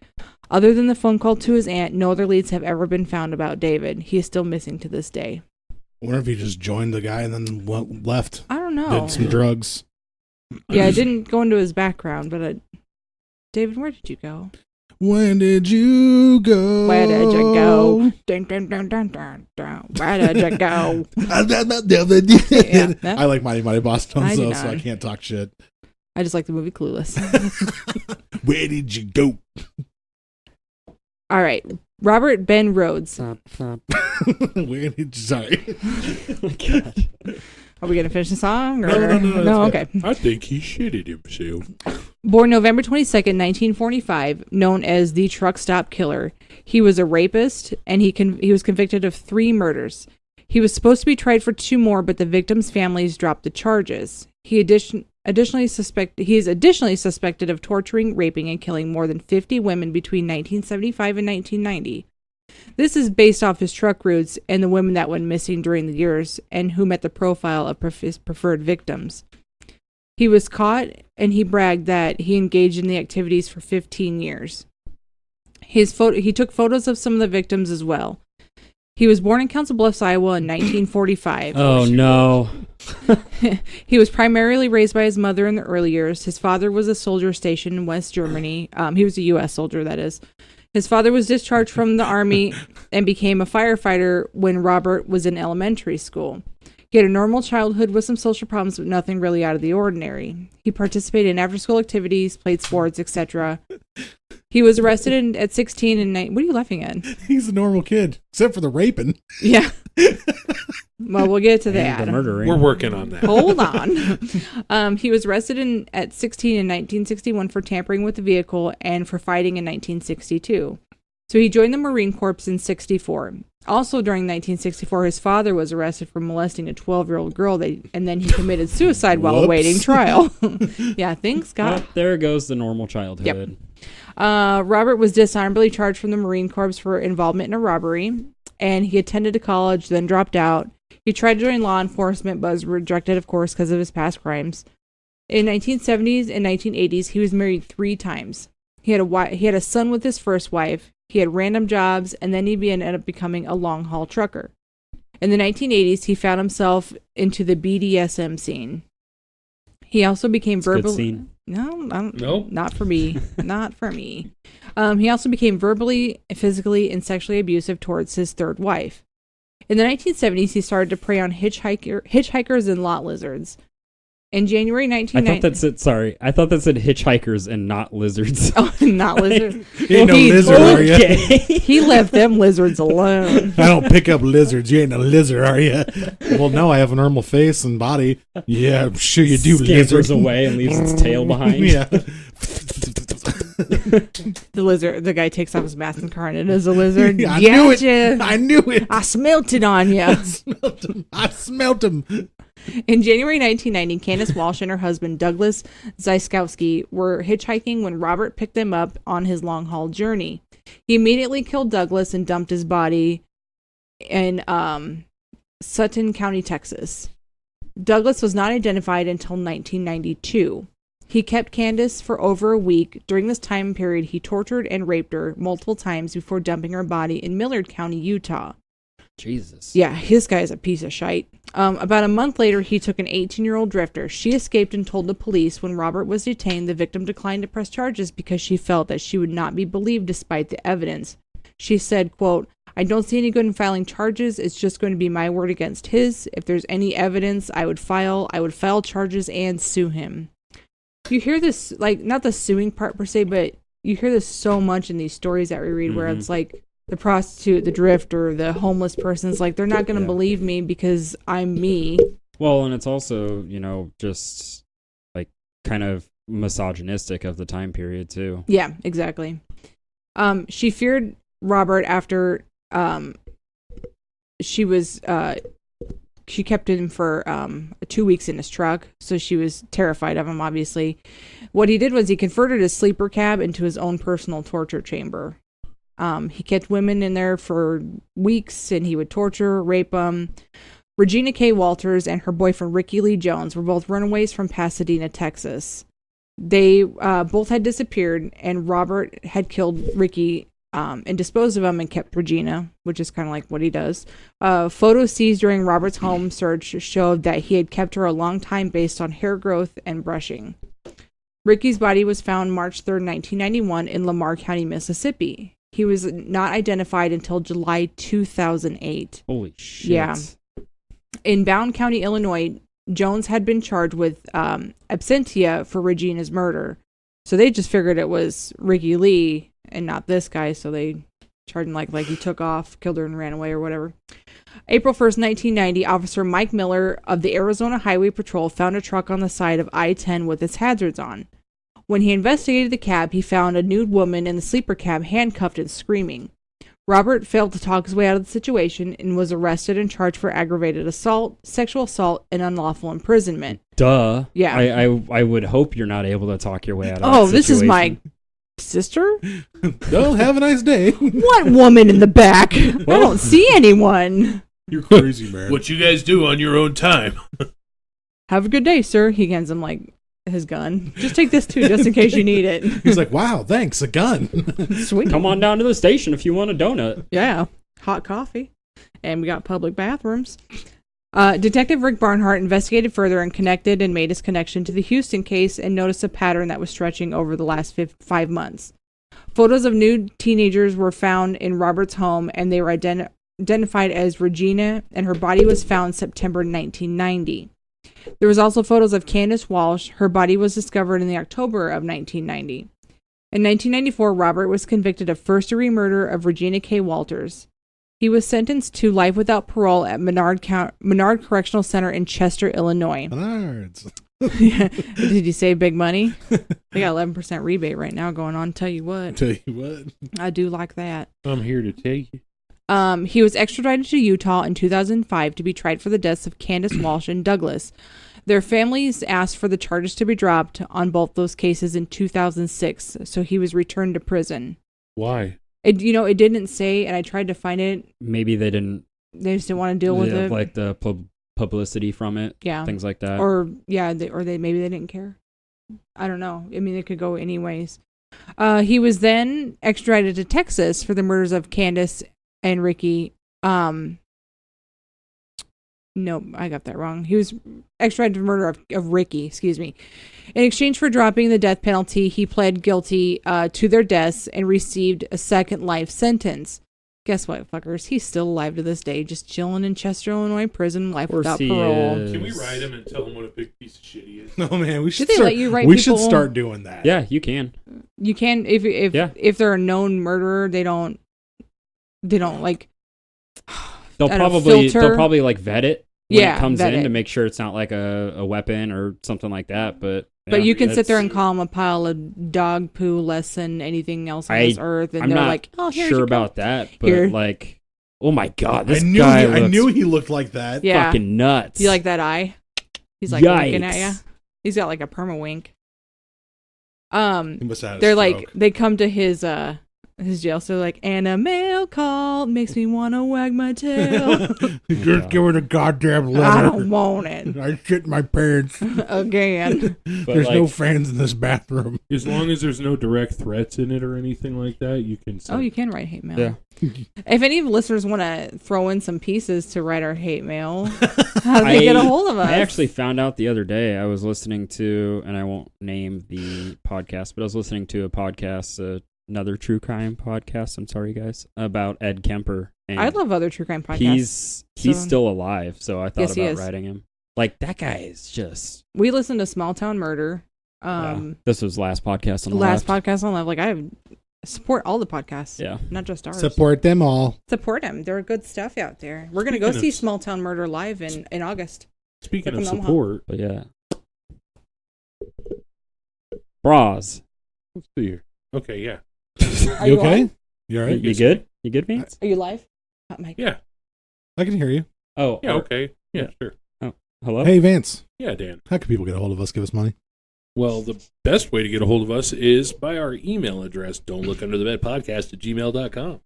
Other than the phone call to his aunt, no other leads have ever been found about David. He is still missing to this day. I wonder if he just joined the guy and then left. I don't know. Did some drugs. Yeah, I didn't go into his background, but David, where did you go? When did you go? Where did you go? Dun, dun, dun, dun, dun, dun. Where did you go? Yeah, I like Mighty Mighty Boston I do though, so not. I can't talk shit. I just like the movie Clueless. Where did you go? All right. Robert Ben Rhodes. Where did you, sorry. Oh, God. Are we going to finish the song? Or? No, Okay. I think he shitted himself. Born November 22nd, 1945, known as the Truck Stop Killer. He was a rapist, and he was convicted of 3 murders. He was supposed to be tried for 2 more, but the victims' families dropped the charges. He is additionally suspected of torturing, raping, and killing more than 50 women between 1975 and 1990. This is based off his truck routes and the women that went missing during the years and who met the profile of his preferred victims. He was caught and he bragged that he engaged in the activities for 15 years. He took photos of some of the victims as well. He was born in Council Bluffs, Iowa in 1945. Oh, no. He was primarily raised by his mother in the early years. His father was a soldier stationed in West Germany. He was a U.S. soldier, that is. His father was discharged from the army and became a firefighter when Robert was in elementary school. He had a normal childhood with some social problems, but nothing really out of the ordinary. He participated in after-school activities, played sports, etc. He was arrested at 16 and what are you laughing at? He's a normal kid, except for the raping. Yeah. Well, we'll get to that. And the murdering. We're working on that. Hold on. He was arrested at 16 in 1961 for tampering with the vehicle and for fighting in 1962. So he joined the Marine Corps in 64. Also during 1964, his father was arrested for molesting a 12-year-old girl, and then he committed suicide while awaiting trial. Yeah, thanks, God. Well, there goes the normal childhood. Robert was dishonorably charged from the Marine Corps for involvement in a robbery, and he attended a college, then dropped out. He tried to join law enforcement, but was rejected, of course, because of his past crimes. In 1970s and 1980s, he was married 3 times. He had a son with his first wife. He had random jobs, and then he ended up becoming a long-haul trucker. In the 1980s, he found himself into the BDSM scene. He also became verbally... Nope. Not for me. Not for me. He also became verbally, physically, and sexually abusive towards his third wife. In the 1970s, he started to prey on hitchhikers and lot lizards. In January 1990... I thought that said hitchhikers and not lizards. Oh, not lizards. You ain't no lizard, are you? He left them lizards alone. I don't pick up lizards. You ain't a lizard, are you? Well, no, I have a normal face and body. Yeah, I'm sure you do, Scampers lizard. away and leaves its tail behind. Yeah. The guy takes off his mask and car, and it is a lizard. I knew it. I knew it. I smelt it on you. I smelt him. In January 1990, Candace Walsh and her husband, Douglas Zyskowski, were hitchhiking when Robert picked them up on his long-haul journey. He immediately killed Douglas and dumped his body in Sutton County, Texas. Douglas was not identified until 1992. He kept Candace for over a week. During this time period, he tortured and raped her multiple times before dumping her body in Millard County, Utah. Jesus. Yeah, his guy is a piece of shite. About a month later, he took an 18-year-old drifter. She escaped and told the police. When Robert was detained, the victim declined to press charges because she felt that she would not be believed despite the evidence. She said, quote, "I don't see any good in filing charges. It's just going to be my word against his. If there's any evidence, I would file charges and sue him." You hear this, like, not the suing part per se, but you hear this so much in these stories that we read where it's like, the prostitute, the drifter, the homeless person's like, they're not going to believe me because I'm me. Well, and it's also, just like kind of misogynistic of the time period too. Yeah, exactly. She feared Robert after she kept him for 2 weeks in his truck, so she was terrified of him, obviously. What he did was he converted his sleeper cab into his own personal torture chamber. He kept women in there for weeks, and he would torture, rape them. Regina K. Walters and her boyfriend Ricky Lee Jones were both runaways from Pasadena, Texas. They both had disappeared, and Robert had killed Ricky and disposed of him and kept Regina, which is kind of like what he does. Photos seized during Robert's home search showed that he had kept her a long time based on hair growth and brushing. Ricky's body was found March 3rd, 1991 in Lamar County, Mississippi. He was not identified until July 2008. Holy shit. Yeah. In Bound County, Illinois, Jones had been charged with absentia for Regina's murder. So they just figured it was Ricky Lee and not this guy, so they charged him like he took off, killed her, and ran away or whatever. April 1st, 1990, Officer Mike Miller of the Arizona Highway Patrol found a truck on the side of I-10 with its hazards on. When he investigated the cab, he found a nude woman in the sleeper cab handcuffed and screaming. Robert failed to talk his way out of the situation and was arrested and charged for aggravated assault, sexual assault, and unlawful imprisonment. Duh. Yeah. I would hope you're not able to talk your way out of that Oh, this is situation. my sister? Well, have a nice day. What woman in the back? I don't see anyone. You're crazy, man. What you guys do on your own time? Have a good day, sir. He hands him like his gun. Just take this too, just in case you need it. He's like, wow, thanks, a gun. Sweet. Come on down to the station if you want a donut. Yeah. Hot coffee. And we got public bathrooms. Detective Rick Barnhart investigated further and connected and made his connection to the Houston case and noticed a pattern that was stretching over the last 5 months. Photos of nude teenagers were found in Robert's home, and they were identified as Regina, and her body was found September 1990. There was also photos of Candace Walsh. Her body was discovered in the October of 1990. In 1994, Robert was convicted of first-degree murder of Regina K. Walters. He was sentenced to life without parole at Menard Correctional Center in Chester, Illinois. Menards. Did you save big money? They got 11% rebate right now going on. Tell you what. I do like that. I'm here to tell you. He was extradited to Utah in 2005 to be tried for the deaths of Candace Walsh and Douglas. Their families asked for the charges to be dropped on both those cases in 2006, so he was returned to prison. Why? It didn't say, and I tried to find it. Maybe they didn't. They just didn't want to deal with it. Like the publicity from it. Yeah. Things like that. Or maybe they didn't care. I don't know. I mean, it could go anyways. He was then extradited to Texas for the murders of Candace and Ricky. No, I got that wrong. He was extradited for murder of Ricky, excuse me. In exchange for dropping the death penalty, he pled guilty to their deaths and received a second life sentence. Guess what, fuckers? He's still alive to this day, just chilling in Chester, Illinois prison, life without parole. Can we write him and tell him what a big piece of shit he is? No, man, we should. Did they let you write we people? should start doing that. Yeah, you can. You can if they're a known murderer, they don't like. They'll probably like vet it when it comes in it. to make sure it's not like a weapon or something like that. But you can sit there and call them a pile of dog poo less than anything else on this earth, and I'm they're not like, "Oh, here's sure your about that." But like, oh my god, this guy! looks I knew he looked like that. Yeah. Fucking nuts. Do you like that eye? He's like looking at you. He's got like a perma wink. He must have had a they're stroke. like they come to his jail, so like, and a mail call makes me want to wag my tail. Just give her the goddamn letter. I don't want it. I shit my pants. Again. There's no fans in this bathroom. As long as there's no direct threats in it or anything like that, you can say. Oh, you can write hate mail. Yeah. If any listeners want to throw in some pieces to write our hate mail, how do they get a hold of us? I actually found out the other day. I was listening to, and I won't name the podcast, but I was listening to a podcast, another true crime podcast. I'm sorry, guys, about Ed Kemper. And I love other true crime podcasts. He's still alive, so I thought Yes, he about is. writing him. Like, that guy is just. We listened to Small Town Murder. This was last podcast on the last left. podcast on left. Like, I support all the podcasts. Yeah. Not just ours. Support them all. Support them. They're good stuff out there. We're going to go see Small Town Murder live in August. Speaking of From Omaha. support, But yeah. Bras. let's see here. Okay, yeah. Are You you okay? on? You all right? You good? You good, Vance? Are you live? Hot mic. Yeah. I can hear you. Oh. Yeah, okay. Yeah, sure. Hello? Hey, Vance. Yeah, Dan. How can people get a hold of us? Give us money. Well, the best way to get a hold of us is by our email address, don'tlookunderthebedpodcast@gmail.com.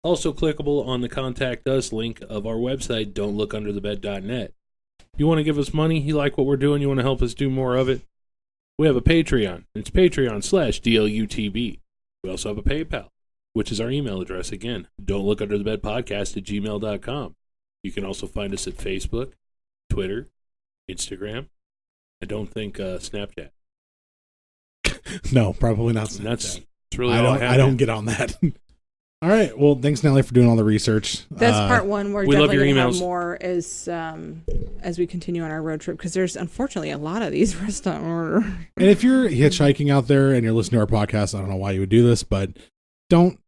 Also clickable on the Contact Us link of our website, don'tlookunderthebed.net. You want to give us money, you like what we're doing, you want to help us do more of it, we have a Patreon. It's Patreon/DLUTB. We also have a PayPal, which is our email address again, don'tlookunderthebedpodcast@gmail.com. You can also find us at Facebook, Twitter, Instagram. I don't think Snapchat. No, probably not. And that's really I all don't. I don't get on that. All right. Well, thanks, Nelly, for doing all the research. That's part one. We're we love definitely your going to emails. have more as we continue on our road trip, because there's unfortunately a lot of these restaurant order. And if you're hitchhiking out there and you're listening to our podcast, I don't know why you would do this, but don't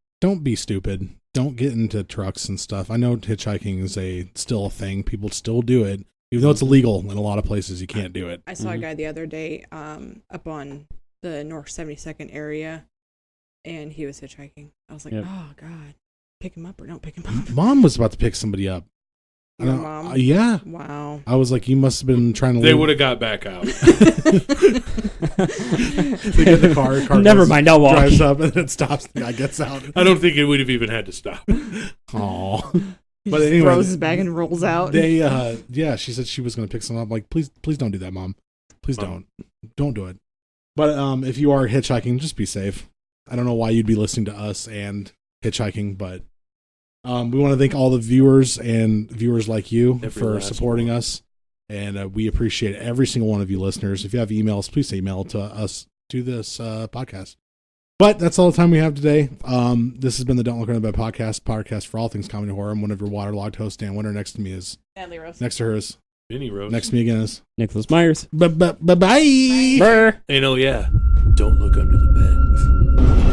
be stupid. Don't get into trucks and stuff. I know hitchhiking is still a thing. People still do it, even though it's illegal in a lot of places. You can't do it. I saw a guy the other day up on the North 72nd area, and he was hitchhiking. I was like, oh, God. Pick him up or don't pick him up. Mom was about to pick somebody up. Your mom? Yeah. Wow. I was like, you must have been trying to They would have got back out. They get in the car Never mind, I'll walk. Drives up and it stops. The guy gets out. I don't think it would have even had to stop. Aw. He But just anyway, throws his bag and rolls out. They, she said she was going to pick someone up. Like, please don't do that, Mom. Please don't do it. But if you are hitchhiking, just be safe. I don't know why you'd be listening to us and hitchhiking, but we want to thank all the viewers and viewers like you for supporting us, and we appreciate every single one of you listeners. If you have emails, please email to us to this podcast. But that's all the time we have today. This has been the Don't Look Under the Bed podcast for all things comedy horror. I'm one of your waterlogged hosts, Dan Winter. Next to me is Natalie Rose. next to her is Vinny Rose. next to me again is Nicholas Myers. bye. Bye. And oh yeah, don't look under the bed.